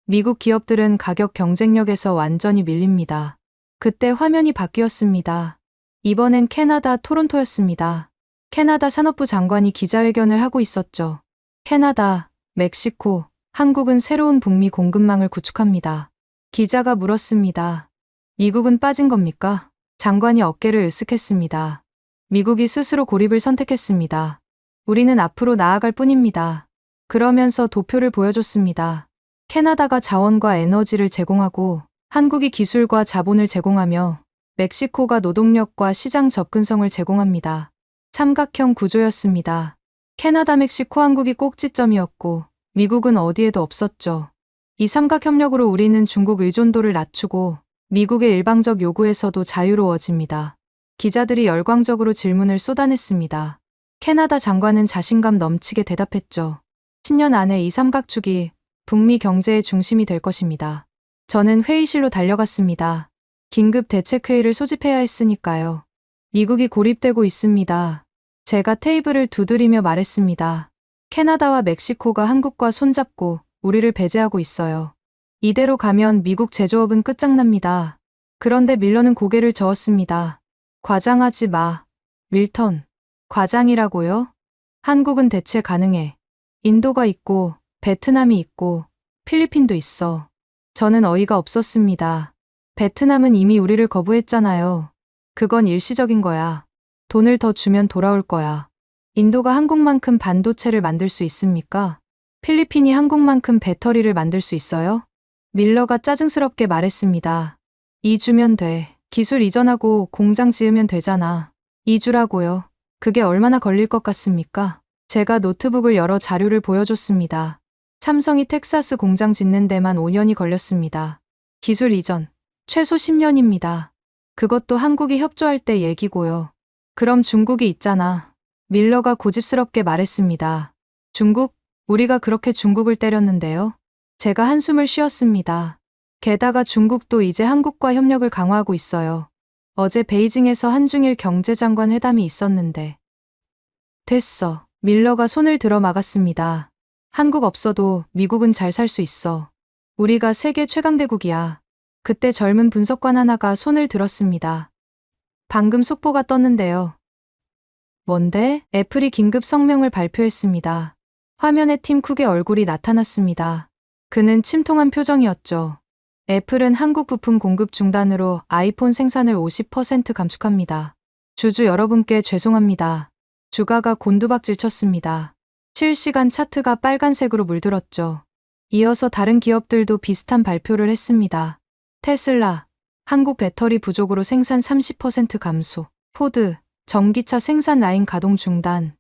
미국 기업들은 가격 경쟁력에서 완전히 밀립니다. 그때 화면이 바뀌었습니다. 이번엔 캐나다 토론토였습니다. 캐나다 산업부 장관이 기자회견을 하고 있었죠. 캐나다, 멕시코, 한국은 새로운 북미 공급망을 구축합니다. 기자가 물었습니다. 미국은 빠진 겁니까? 장관이 어깨를 으쓱했습니다. 미국이 스스로 고립을 선택했습니다. 우리는 앞으로 나아갈 뿐입니다. 그러면서 도표를 보여줬습니다. 캐나다가 자원과 에너지를 제공하고 한국이 기술과 자본을 제공하며 멕시코가 노동력과 시장 접근성을 제공합니다. 삼각형 구조였습니다. 캐나다, 멕시코, 한국이 꼭지점이었고 미국은 어디에도 없었죠. 이 삼각협력으로 우리는 중국 의존도를 낮추고 미국의 일방적 요구에서도 자유로워집니다. 기자들이 열광적으로 질문을 쏟아냈습니다. 캐나다 장관은 자신감 넘치게 대답했죠. 10년 안에 이 삼각축이 북미 경제의 중심이 될 것입니다. 저는 회의실로 달려갔습니다. 긴급 대책회의를 소집해야 했으니까요. 미국이 고립되고 있습니다. 제가 테이블을 두드리며 말했습니다. 캐나다와 멕시코가 한국과 손잡고 우리를 배제하고 있어요. 이대로 가면 미국 제조업은 끝장납니다. 그런데 밀러는 고개를 저었습니다. 과장하지 마. 밀턴. 과장이라고요? 한국은 대체 가능해. 인도가 있고 베트남이 있고 필리핀도 있어. 저는 어이가 없었습니다. 베트남은 이미 우리를 거부했잖아요. 그건 일시적인 거야. 돈을 더 주면 돌아올 거야. 인도가 한국만큼 반도체를 만들 수 있습니까? 필리핀이 한국만큼 배터리를 만들 수 있어요? 밀러가 짜증스럽게 말했습니다. 2주면 돼. 기술 이전하고 공장 지으면 되잖아. 2주라고요. 그게 얼마나 걸릴 것 같습니까? 제가 노트북을 열어 자료를 보여줬습니다. 삼성이 텍사스 공장 짓는 데만 5년이 걸렸습니다. 기술 이전. 최소 10년입니다. 그것도 한국이 협조할 때 얘기고요. 그럼 중국이 있잖아. 밀러가 고집스럽게 말했습니다. 중국? 우리가 그렇게 중국을 때렸는데요. 제가 한숨을 쉬었습니다. 게다가 중국도 이제 한국과 협력을 강화하고 있어요. 어제 베이징에서 한중일 경제장관 회담이 있었는데. 됐어. 밀러가 손을 들어 막았습니다. 한국 없어도 미국은 잘 살 수 있어. 우리가 세계 최강대국이야. 그때 젊은 분석관 하나가 손을 들었습니다. 방금 속보가 떴는데요. 뭔데? 애플이 긴급 성명을 발표했습니다. 화면에 팀 쿡의 얼굴이 나타났습니다. 그는 침통한 표정이었죠. 애플은 한국 부품 공급 중단으로 아이폰 생산을 50% 감축합니다. 주주 여러분께 죄송합니다. 주가가 곤두박질 쳤습니다. 실시간 차트가 빨간색으로 물들었죠. 이어서 다른 기업들도 비슷한 발표를 했습니다. 테슬라, 한국 배터리 부족으로 생산 30% 감소. 포드, 전기차 생산 라인 가동 중단.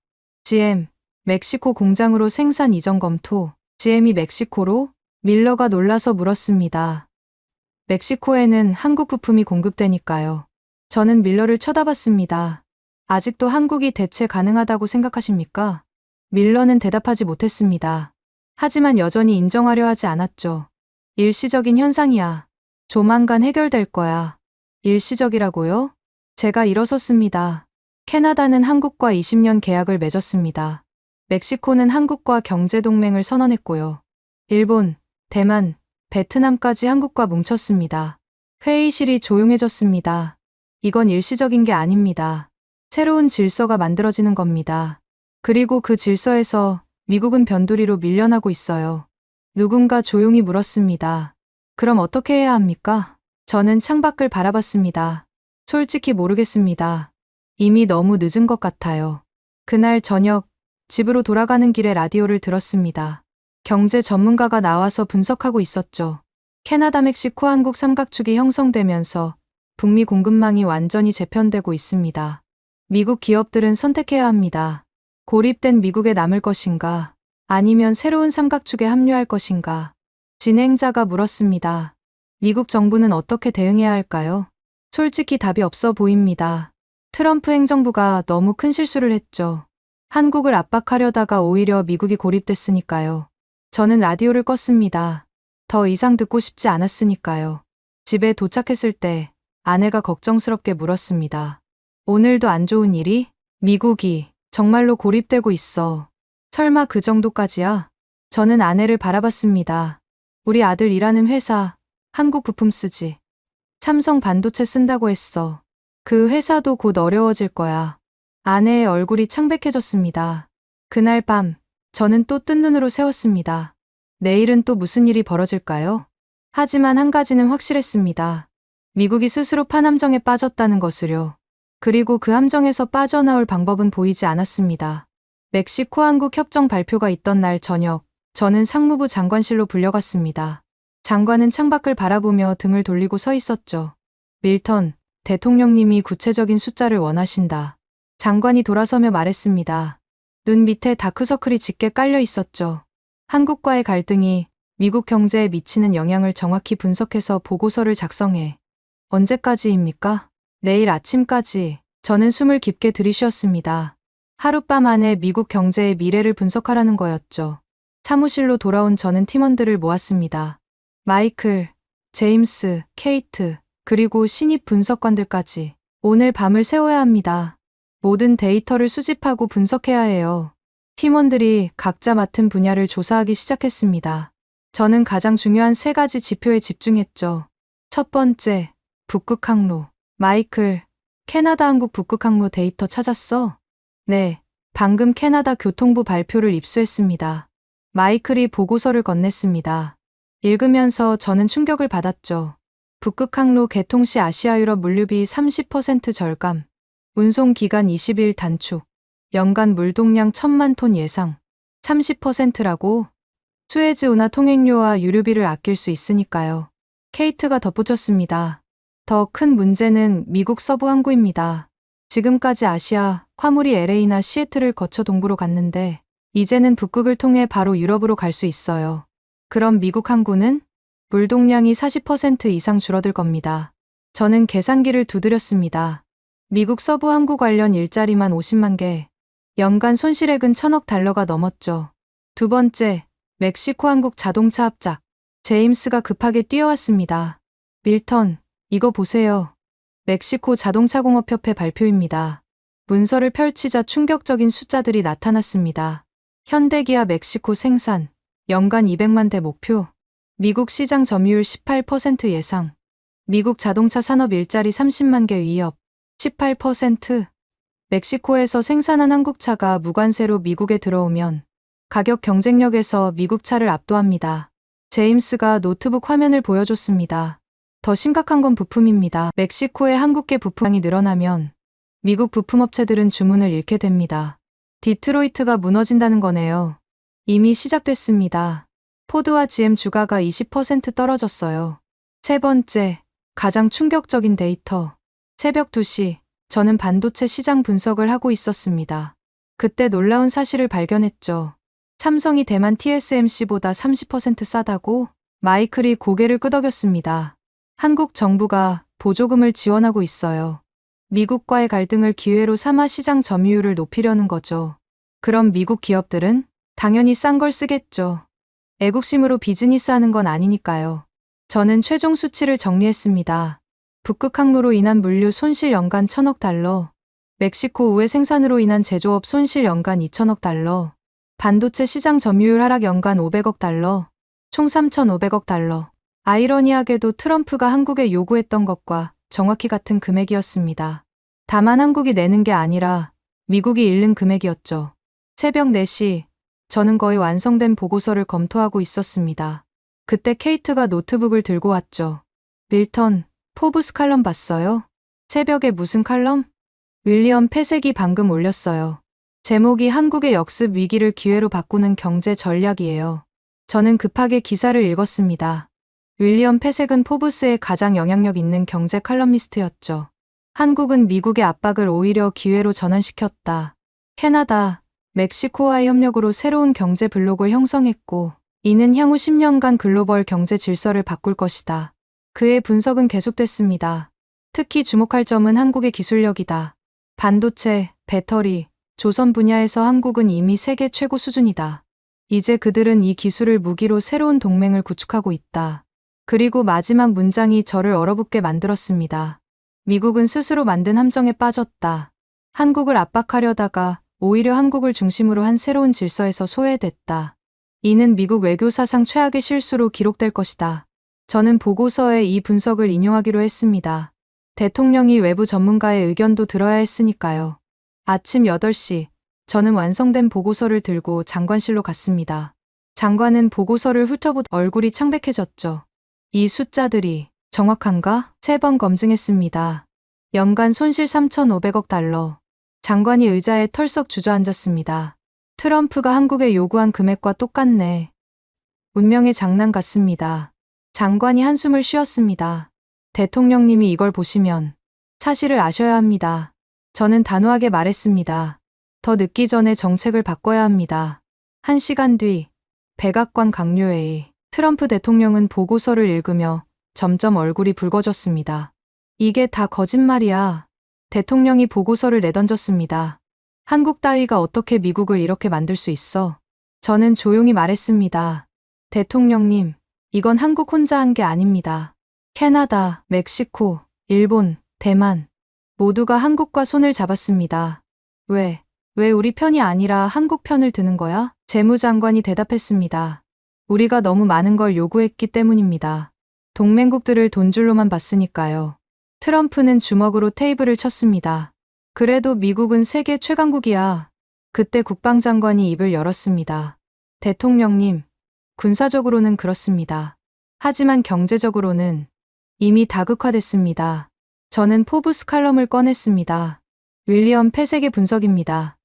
GM, 멕시코 공장으로 생산 이전 검토. GM이 멕시코로? 밀러가 놀라서 물었습니다. 멕시코에는 한국 부품이 공급되니까요. 저는 밀러를 쳐다봤습니다. 아직도 한국이 대체 가능하다고 생각하십니까? 밀러는 대답하지 못했습니다. 하지만 여전히 인정하려 하지 않았죠. 일시적인 현상이야. 조만간 해결될 거야. 일시적이라고요? 제가 일어섰습니다. 캐나다는 한국과 20년 계약을 맺었습니다. 멕시코는 한국과 경제동맹을 선언했고요. 일본, 대만, 베트남까지 한국과 뭉쳤습니다. 회의실이 조용해졌습니다. 이건 일시적인 게 아닙니다. 새로운 질서가 만들어지는 겁니다. 그리고 그 질서에서 미국은 변두리로 밀려나고 있어요. 누군가 조용히 물었습니다. 그럼 어떻게 해야 합니까? 저는 창밖을 바라봤습니다. 솔직히 모르겠습니다. 이미 너무 늦은 것 같아요. 그날 저녁, 집으로 돌아가는 길에 라디오를 들었습니다. 경제 전문가가 나와서 분석하고 있었죠. 캐나다, 멕시코, 한국 삼각축이 형성되면서 북미 공급망이 완전히 재편되고 있습니다. 미국 기업들은 선택해야 합니다. 고립된 미국에 남을 것인가, 아니면 새로운 삼각축에 합류할 것인가. 진행자가 물었습니다. 미국 정부는 어떻게 대응해야 할까요? 솔직히 답이 없어 보입니다. 트럼프 행정부가 너무 큰 실수를 했죠. 한국을 압박하려다가 오히려 미국이 고립됐으니까요. 저는 라디오를 껐습니다. 더 이상 듣고 싶지 않았으니까요. 집에 도착했을 때 아내가 걱정스럽게 물었습니다. 오늘도 안 좋은 일이? 미국이 정말로 고립되고 있어. 설마 그 정도까지야? 저는 아내를 바라봤습니다. 우리 아들 일하는 회사, 한국 부품 쓰지. 삼성 반도체 쓴다고 했어. 그 회사도 곧 어려워질 거야. 아내의 얼굴이 창백해졌습니다. 그날 밤, 저는 또 뜬 눈으로 세웠습니다. 내일은 또 무슨 일이 벌어질까요? 하지만 한 가지는 확실했습니다. 미국이 스스로 판함정에 빠졌다는 것을요. 그리고 그 함정에서 빠져나올 방법은 보이지 않았습니다. 멕시코-한국 협정 발표가 있던 날 저녁, 저는 상무부 장관실로 불려갔습니다. 장관은 창밖을 바라보며 등을 돌리고 서 있었죠. 밀턴, 대통령님이 구체적인 숫자를 원하신다. 장관이 돌아서며 말했습니다. 눈 밑에 다크서클이 짙게 깔려 있었죠. 한국과의 갈등이 미국 경제에 미치는 영향을 정확히 분석해서 보고서를 작성해. 언제까지입니까? 내일 아침까지. 저는 숨을 깊게 들이쉬었습니다. 하룻밤 안에 미국 경제의 미래를 분석하라는 거였죠. 사무실로 돌아온 저는 팀원들을 모았습니다. 마이클, 제임스, 케이트, 그리고 신입 분석관들까지. 오늘 밤을 새워야 합니다. 모든 데이터를 수집하고 분석해야 해요. 팀원들이 각자 맡은 분야를 조사하기 시작했습니다. 저는 가장 중요한 3가지 지표에 집중했죠. 첫 번째, 북극 항로. 마이클, 캐나다 한국 북극 항로 데이터 찾았어? 네, 방금 캐나다 교통부 발표를 입수했습니다. 마이클이 보고서를 건넸습니다. 읽으면서 저는 충격을 받았죠. 북극 항로 개통 시 아시아 유럽 물류비 30% 절감, 운송 기간 20일 단축, 연간 물동량 1000만 톤 예상. 30%라고? 수에즈 운하 통행료와 유류비를 아낄 수 있으니까요. 케이트가 덧붙였습니다. 더 큰 문제는 미국 서부 항구입니다. 지금까지 아시아, 화물이 LA나 시애틀을 거쳐 동부로 갔는데 이제는 북극을 통해 바로 유럽으로 갈 수 있어요. 그럼 미국 항구는? 물동량이 40% 이상 줄어들 겁니다. 저는 계산기를 두드렸습니다. 미국 서부 항구 관련 일자리만 50만 개. 연간 손실액은 1000억 달러가 넘었죠. 두 번째, 멕시코 한국 자동차 합작. 제임스가 급하게 뛰어왔습니다. 밀턴, 이거 보세요. 멕시코 자동차공업협회 발표입니다. 문서를 펼치자 충격적인 숫자들이 나타났습니다. 현대기아 멕시코 생산, 연간 200만 대 목표. 미국 시장 점유율 18% 예상. 미국 자동차 산업 일자리 30만 개 위협, 18%. 멕시코에서 생산한 한국차가 무관세로 미국에 들어오면 가격 경쟁력에서 미국 차를 압도합니다. 제임스가 노트북 화면을 보여줬습니다. 더 심각한 건 부품입니다. 멕시코의 한국계 부품이 늘어나면 미국 부품업체들은 주문을 잃게 됩니다. 디트로이트가 무너진다는 거네요. 이미 시작됐습니다. 포드와 GM 주가가 20% 떨어졌어요. 세 번째, 가장 충격적인 데이터. 새벽 2시, 저는 반도체 시장 분석을 하고 있었습니다. 그때 놀라운 사실을 발견했죠. 삼성이 대만 TSMC보다 30% 싸다고? 마이클이 고개를 끄덕였습니다. 한국 정부가 보조금을 지원하고 있어요. 미국과의 갈등을 기회로 삼아 시장 점유율을 높이려는 거죠. 그럼 미국 기업들은? 당연히 싼 걸 쓰겠죠. 애국심으로 비즈니스 하는 건 아니니까요. 저는 최종 수치를 정리했습니다. 북극 항로로 인한 물류 손실 연간 1000억 달러, 멕시코 우회 생산으로 인한 제조업 손실 연간 2000억 달러, 반도체 시장 점유율 하락 연간 500억 달러, 총 3500억 달러. 아이러니하게도 트럼프가 한국에 요구했던 것과 정확히 같은 금액이었습니다. 다만 한국이 내는 게 아니라 미국이 잃는 금액이었죠. 새벽 4시, 저는 거의 완성된 보고서를 검토하고 있었습니다. 그때 케이트가 노트북을 들고 왔죠. 밀턴, 포브스 칼럼 봤어요? 새벽에 무슨 칼럼? 윌리엄 패색이 방금 올렸어요. 제목이 한국의 역습 위기를 기회로 바꾸는 경제 전략이에요. 저는 급하게 기사를 읽었습니다. 윌리엄 패색은 포브스의 가장 영향력 있는 경제 칼럼니스트였죠. 한국은 미국의 압박을 오히려 기회로 전환시켰다. 캐나다, 멕시코와의 협력으로 새로운 경제 블록을 형성했고, 이는 향후 10년간 글로벌 경제 질서를 바꿀 것이다. 그의 분석은 계속됐습니다. 특히 주목할 점은 한국의 기술력이다. 반도체, 배터리, 조선 분야에서 한국은 이미 세계 최고 수준이다. 이제 그들은 이 기술을 무기로 새로운 동맹을 구축하고 있다. 그리고 마지막 문장이 저를 얼어붙게 만들었습니다. 미국은 스스로 만든 함정에 빠졌다. 한국을 압박하려다가 오히려 한국을 중심으로 한 새로운 질서에서 소외됐다. 이는 미국 외교사상 최악의 실수로 기록될 것이다. 저는 보고서에 이 분석을 인용하기로 했습니다. 대통령이 외부 전문가의 의견도 들어야 했으니까요. 아침 8시, 저는 완성된 보고서를 들고 장관실로 갔습니다. 장관은 보고서를 훑어보다 얼굴이 창백해졌죠. 이 숫자들이 정확한가? 3번 검증했습니다. 연간 손실 3,500억 달러. 장관이 의자에 털썩 주저앉았습니다. 트럼프가 한국에 요구한 금액과 똑같네. 운명의 장난 같습니다. 장관이 한숨을 쉬었습니다. 대통령님이 이걸 보시면 사실을 아셔야 합니다. 저는 단호하게 말했습니다. 더 늦기 전에 정책을 바꿔야 합니다. 1시간 뒤 백악관 강요회의. 트럼프 대통령은 보고서를 읽으며 점점 얼굴이 붉어졌습니다. 이게 다 거짓말이야. 대통령이 보고서를 내던졌습니다. 한국 따위가 어떻게 미국을 이렇게 만들 수 있어? 저는 조용히 말했습니다. 대통령님, 이건 한국 혼자 한 게 아닙니다. 캐나다, 멕시코, 일본, 대만 모두가 한국과 손을 잡았습니다. 왜 우리 편이 아니라 한국 편을 드는 거야? 재무장관이 대답했습니다. 우리가 너무 많은 걸 요구했기 때문입니다. 동맹국들을 돈줄로만 봤으니까요. 트럼프는 주먹으로 테이블을 쳤습니다. 그래도 미국은 세계 최강국이야. 그때 국방장관이 입을 열었습니다. 대통령님, 군사적으로는 그렇습니다. 하지만 경제적으로는 이미 다극화됐습니다. 저는 포브스 칼럼을 꺼냈습니다. 윌리엄 패색의 분석입니다.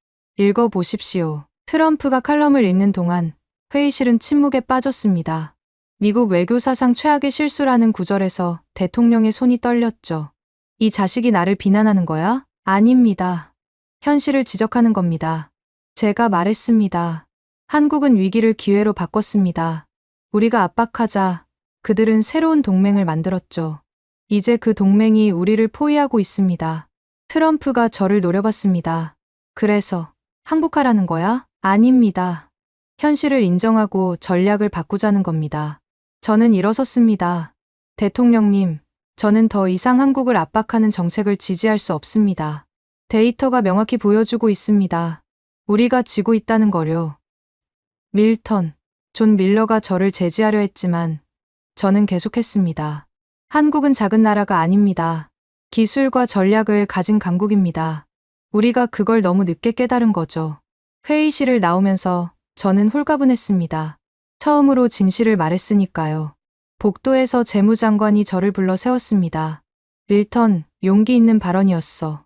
읽어보십시오. 트럼프가 칼럼을 읽는 동안 회의실은 침묵에 빠졌습니다. 미국 외교사상 최악의 실수라는 구절에서 대통령의 손이 떨렸죠. 이 자식이 나를 비난하는 거야? 아닙니다. 현실을 지적하는 겁니다. 제가 말했습니다. 한국은 위기를 기회로 바꿨습니다. 우리가 압박하자 그들은 새로운 동맹을 만들었죠. 이제 그 동맹이 우리를 포위하고 있습니다. 트럼프가 저를 노려봤습니다. 그래서 항복하라는 거야? 아닙니다. 현실을 인정하고 전략을 바꾸자는 겁니다. 저는 일어섰습니다. 대통령님, 저는 더 이상 한국을 압박하는 정책을 지지할 수 없습니다. 데이터가 명확히 보여주고 있습니다. 우리가 지고 있다는 거요. 밀턴, 존 밀러가 저를 제지하려 했지만 저는 계속했습니다. 한국은 작은 나라가 아닙니다. 기술과 전략을 가진 강국입니다. 우리가 그걸 너무 늦게 깨달은 거죠. 회의실을 나오면서 저는 홀가분했습니다. 처음으로 진실을 말했으니까요. 복도에서 재무장관이 저를 불러 세웠습니다. 밀턴, 용기 있는 발언이었어.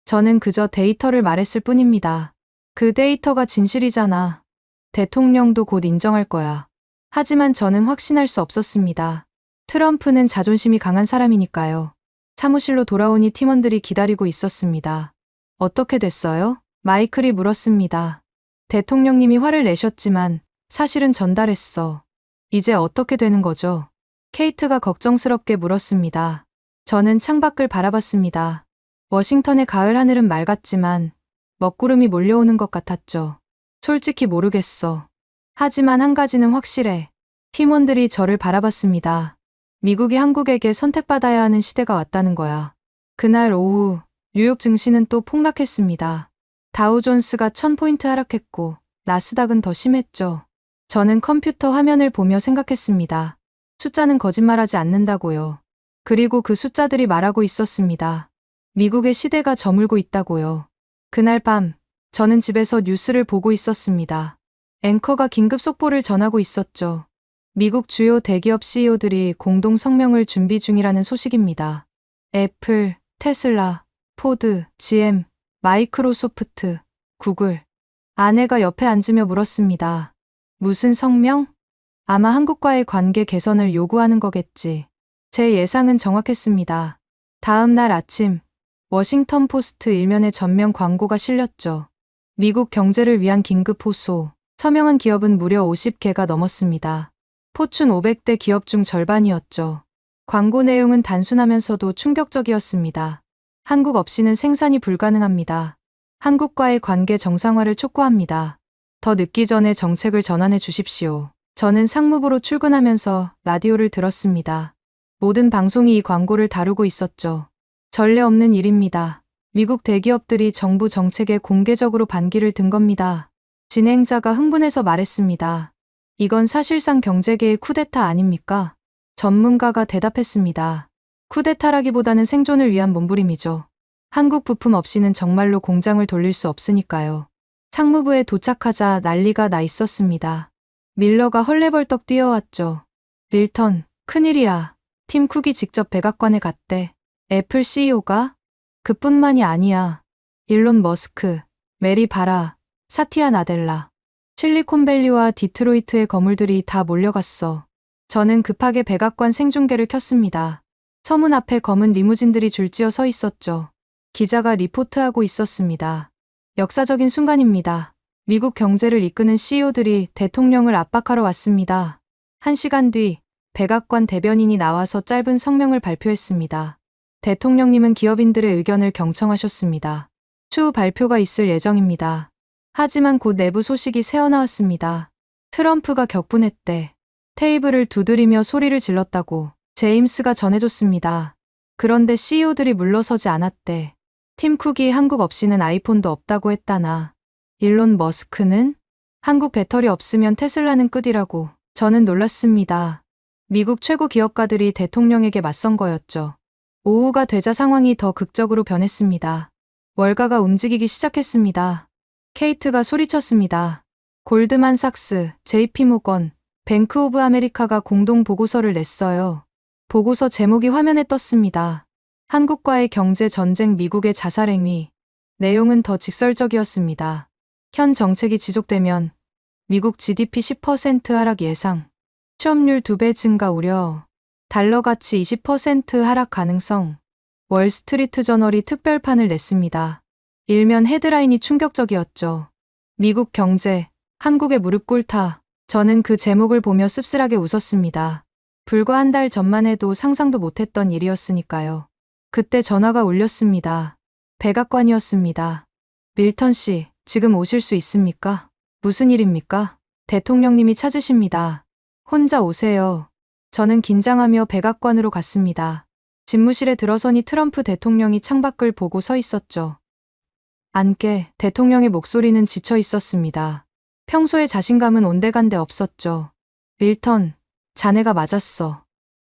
저는 그저 데이터를 말했을 뿐입니다. 그 데이터가 진실이잖아. 대통령도 곧 인정할 거야. 하지만 저는 확신할 수 없었습니다. 트럼프는 자존심이 강한 사람이니까요. 사무실로 돌아오니 팀원들이 기다리고 있었습니다. 어떻게 됐어요? 마이클이 물었습니다. 대통령님이 화를 내셨지만 사실은 전달했어. 이제 어떻게 되는 거죠? 케이트가 걱정스럽게 물었습니다. 저는 창밖을 바라봤습니다. 워싱턴의 가을 하늘은 맑았지만 먹구름이 몰려오는 것 같았죠. 솔직히 모르겠어. 하지만 한 가지는 확실해. 팀원들이 저를 바라봤습니다. 미국이 한국에게 선택받아야 하는 시대가 왔다는 거야. 그날 오후 뉴욕 증시는 또 폭락했습니다. 다우존스가 1000포인트 하락했고 나스닥은 더 심했죠. 저는 컴퓨터 화면을 보며 생각했습니다. 숫자는 거짓말하지 않는다고요. 그리고 그 숫자들이 말하고 있었습니다. 미국의 시대가 저물고 있다고요. 그날 밤 저는 집에서 뉴스를 보고 있었습니다. 앵커가 긴급 속보를 전하고 있었죠. 미국 주요 대기업 CEO들이 공동 성명을 준비 중이라는 소식입니다. 애플, 테슬라, 포드, GM, 마이크로소프트, 구글. 아내가 옆에 앉으며 물었습니다. 무슨 성명? 아마 한국과의 관계 개선을 요구하는 거겠지. 제 예상은 정확했습니다. 다음 날 아침, 워싱턴 포스트 일면에 전면 광고가 실렸죠. 미국 경제를 위한 긴급 호소. 서명한 기업은 무려 50개가 넘었습니다. 포춘 500대 기업 중 절반이었죠. 광고 내용은 단순하면서도 충격적이었습니다. 한국 없이는 생산이 불가능합니다. 한국과의 관계 정상화를 촉구합니다. 더 늦기 전에 정책을 전환해 주십시오. 저는 상무부로 출근하면서 라디오를 들었습니다. 모든 방송이 이 광고를 다루고 있었죠. 전례 없는 일입니다. 미국 대기업들이 정부 정책에 공개적으로 반기를 든 겁니다. 진행자가 흥분해서 말했습니다. 이건 사실상 경제계의 쿠데타 아닙니까? 전문가가 대답했습니다. 쿠데타라기보다는 생존을 위한 몸부림이죠. 한국 부품 없이는 정말로 공장을 돌릴 수 없으니까요. 상무부에 도착하자 난리가 나 있었습니다. 밀러가 헐레벌떡 뛰어왔죠. 밀턴, 큰일이야. 팀 쿡이 직접 백악관에 갔대. 애플 CEO가? 그뿐만이 아니야. 일론 머스크, 메리 바라, 사티아 나델라, 실리콘밸리와 디트로이트의 거물들이 다 몰려갔어. 저는 급하게 백악관 생중계를 켰습니다. 서문 앞에 검은 리무진들이 줄지어 서 있었죠. 기자가 리포트하고 있었습니다. 역사적인 순간입니다. 미국 경제를 이끄는 CEO들이 대통령을 압박하러 왔습니다. 1시간 뒤 백악관 대변인이 나와서 짧은 성명을 발표했습니다. 대통령님은 기업인들의 의견을 경청하셨습니다. 추후 발표가 있을 예정입니다. 하지만 곧 내부 소식이 새어나왔습니다. 트럼프가 격분했대. 테이블을 두드리며 소리를 질렀다고 제임스가 전해줬습니다. 그런데 CEO들이 물러서지 않았대. 팀 쿡이 한국 없이는 아이폰도 없다고 했다나. 일론 머스크는? 한국 배터리 없으면 테슬라는 끝이라고. 저는 놀랐습니다. 미국 최고 기업가들이 대통령에게 맞선 거였죠. 오후가 되자 상황이 더 극적으로 변했습니다. 월가가 움직이기 시작했습니다. 케이트가 소리쳤습니다. 골드만삭스, JP모건, 뱅크 오브 아메리카가 공동 보고서를 냈어요. 보고서 제목이 화면에 떴습니다. 한국과의 경제 전쟁, 미국의 자살 행위. 내용은 더 직설적이었습니다. 현 정책이 지속되면 미국 GDP 10% 하락 예상, 취업률 2배 증가 우려, 달러 가치 20% 하락 가능성. 월스트리트 저널이 특별판을 냈습니다. 일면 헤드라인이 충격적이었죠. 미국 경제, 한국의 무릎 꿇다. 저는 그 제목을 보며 씁쓸하게 웃었습니다. 불과 한 달 전만 해도 상상도 못했던 일이었으니까요. 그때 전화가 울렸습니다. 백악관이었습니다. 밀턴 씨, 지금 오실 수 있습니까? 무슨 일입니까? 대통령님이 찾으십니다. 혼자 오세요. 저는 긴장하며 백악관으로 갔습니다. 집무실에 들어서니 트럼프 대통령이 창밖을 보고 서 있었죠. 앉게 대통령의 목소리는 지쳐 있었습니다. 평소의 자신감은 온데간데 없었죠. 밀턴, 자네가 맞았어.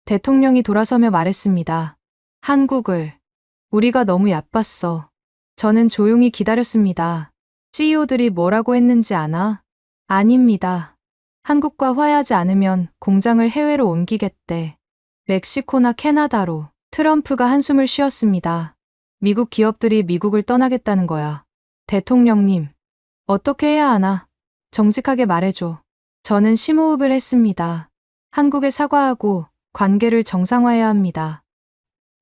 대통령이 돌아서며 말했습니다. 한국을. 우리가 너무 얕봤어. 저는 조용히 기다렸습니다. CEO들이 뭐라고 했는지 아나? 아닙니다. 한국과 화해하지 않으면 공장을 해외로 옮기겠대. 멕시코나 캐나다로. 트럼프가 한숨을 쉬었습니다. 미국 기업들이 미국을 떠나겠다는 거야. 대통령님, 어떻게 해야 하나? 정직하게 말해줘. 저는 심호흡을 했습니다. 한국에 사과하고 관계를 정상화해야 합니다.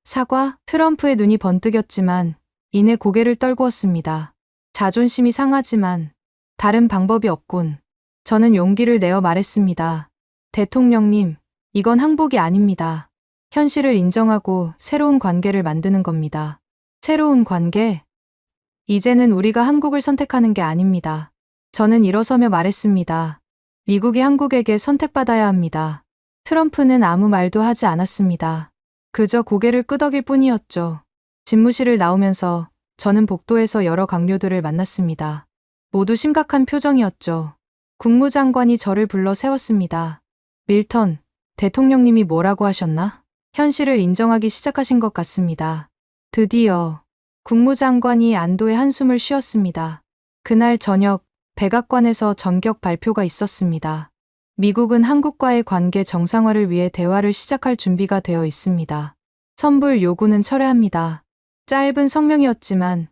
사과? 트럼프의 눈이 번뜩였지만 이내 고개를 떨구었습니다. 자존심이 상하지만 다른 방법이 없군. 저는 용기를 내어 말했습니다. 대통령님, 이건 항복이 아닙니다. 현실을 인정하고 새로운 관계를 만드는 겁니다. 새로운 관계? 이제는 우리가 한국을 선택하는 게 아닙니다. 저는 일어서며 말했습니다. 미국이 한국에게 선택받아야 합니다. 트럼프는 아무 말도 하지 않았습니다. 그저 고개를 끄덕일 뿐이었죠. 집무실을 나오면서 저는 복도에서 여러 강요들을 만났습니다. 모두 심각한 표정이었죠. 국무장관이 저를 불러 세웠습니다. 밀턴, 대통령님이 뭐라고 하셨나? 현실을 인정하기 시작하신 것 같습니다. 드디어 국무장관이 안도의 한숨을 쉬었습니다. 그날 저녁 백악관에서 전격 발표가 있었습니다. 미국은 한국과의 관계 정상화를 위해 대화를 시작할 준비가 되어 있습니다. 선불 요구는 철회합니다. 짧은 성명이었지만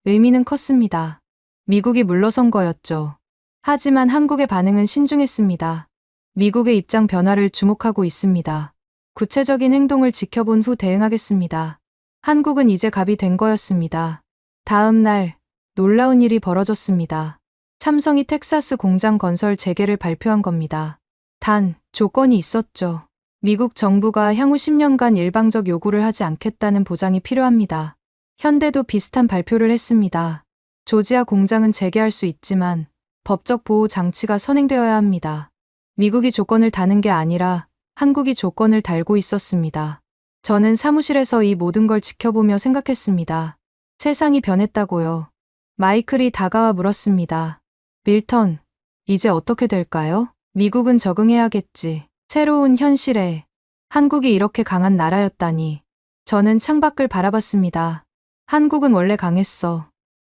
의미는 컸습니다. 미국이 물러선 거였죠. 하지만 한국의 반응은 신중했습니다. 미국의 입장 변화를 주목하고 있습니다. 구체적인 행동을 지켜본 후 대응하겠습니다. 한국은 이제 갑이 된 거였습니다. 다음 날 놀라운 일이 벌어졌습니다. 삼성이 텍사스 공장 건설 재개를 발표한 겁니다. 단, 조건이 있었죠. 미국 정부가 향후 10년간 일방적 요구를 하지 않겠다는 보장이 필요합니다. 현대도 비슷한 발표를 했습니다. 조지아 공장은 재개할 수 있지만 법적 보호 장치가 선행되어야 합니다. 미국이 조건을 다는 게 아니라 한국이 조건을 달고 있었습니다. 저는 사무실에서 이 모든 걸 지켜보며 생각했습니다. 세상이 변했다고요. 마이클이 다가와 물었습니다. 밀턴, 이제 어떻게 될까요? 미국은 적응해야겠지. 새로운 현실에. 한국이 이렇게 강한 나라였다니. 저는 창밖을 바라봤습니다. 한국은 원래 강했어.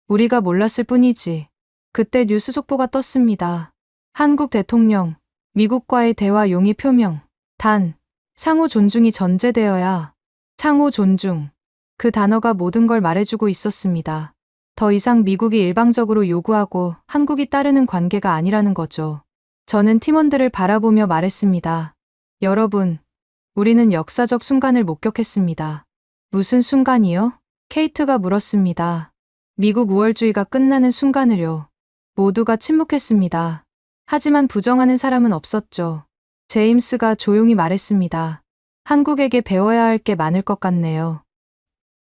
우리가 몰랐을 뿐이지. 그때 뉴스 속보가 떴습니다. 한국 대통령, 미국과의 대화 용의 표명. 단, 상호 존중이 전제되어야. 상호 존중. 그 단어가 모든 걸 말해주고 있었습니다. 더 이상 미국이 일방적으로 요구하고 한국이 따르는 관계가 아니라는 거죠. 저는 팀원들을 바라보며 말했습니다. 여러분, 우리는 역사적 순간을 목격했습니다. 무슨 순간이요? 케이트가 물었습니다. 미국 우월주의가 끝나는 순간을요. 모두가 침묵했습니다. 하지만 부정하는 사람은 없었죠. 제임스가 조용히 말했습니다. 한국에게 배워야 할 게 많을 것 같네요.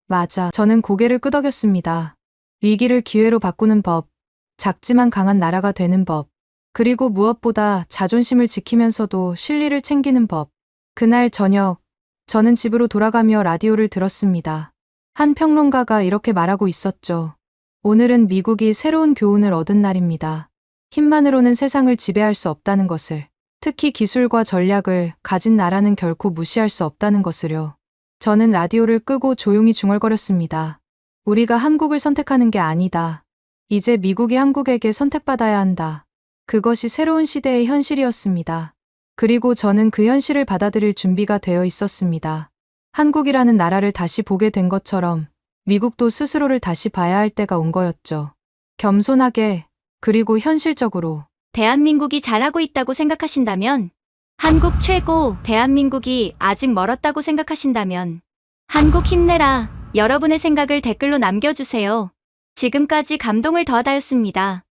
맞아. 저는 고개를 끄덕였습니다. 위기를 기회로 바꾸는 법, 작지만 강한 나라가 되는 법, 그리고 무엇보다 자존심을 지키면서도 실리를 챙기는 법. 그날 저녁, 저는 집으로 돌아가며 라디오를 들었습니다. 한 평론가가 이렇게 말하고 있었죠. 오늘은 미국이 새로운 교훈을 얻은 날입니다. 힘만으로는 세상을 지배할 수 없다는 것을, 특히 기술과 전략을 가진 나라는 결코 무시할 수 없다는 것을요. 저는 라디오를 끄고 조용히 중얼거렸습니다. 우리가 한국을 선택하는 게 아니다. 이제 미국이 한국에게 선택받아야 한다. 그것이 새로운 시대의 현실이었습니다. 그리고 저는 그 현실을 받아들일 준비가 되어 있었습니다. 한국이라는 나라를 다시 보게 된 것처럼 미국도 스스로를 다시 봐야 할 때가 온 거였죠. 겸손하게, 그리고 현실적으로. 대한민국이 잘하고 있다고 생각하신다면, 한국 최고, 대한민국이 아직 멀었다고 생각하신다면, 한국 힘내라. 여러분의 생각을 댓글로 남겨주세요. 지금까지 감동을 더하다였습니다.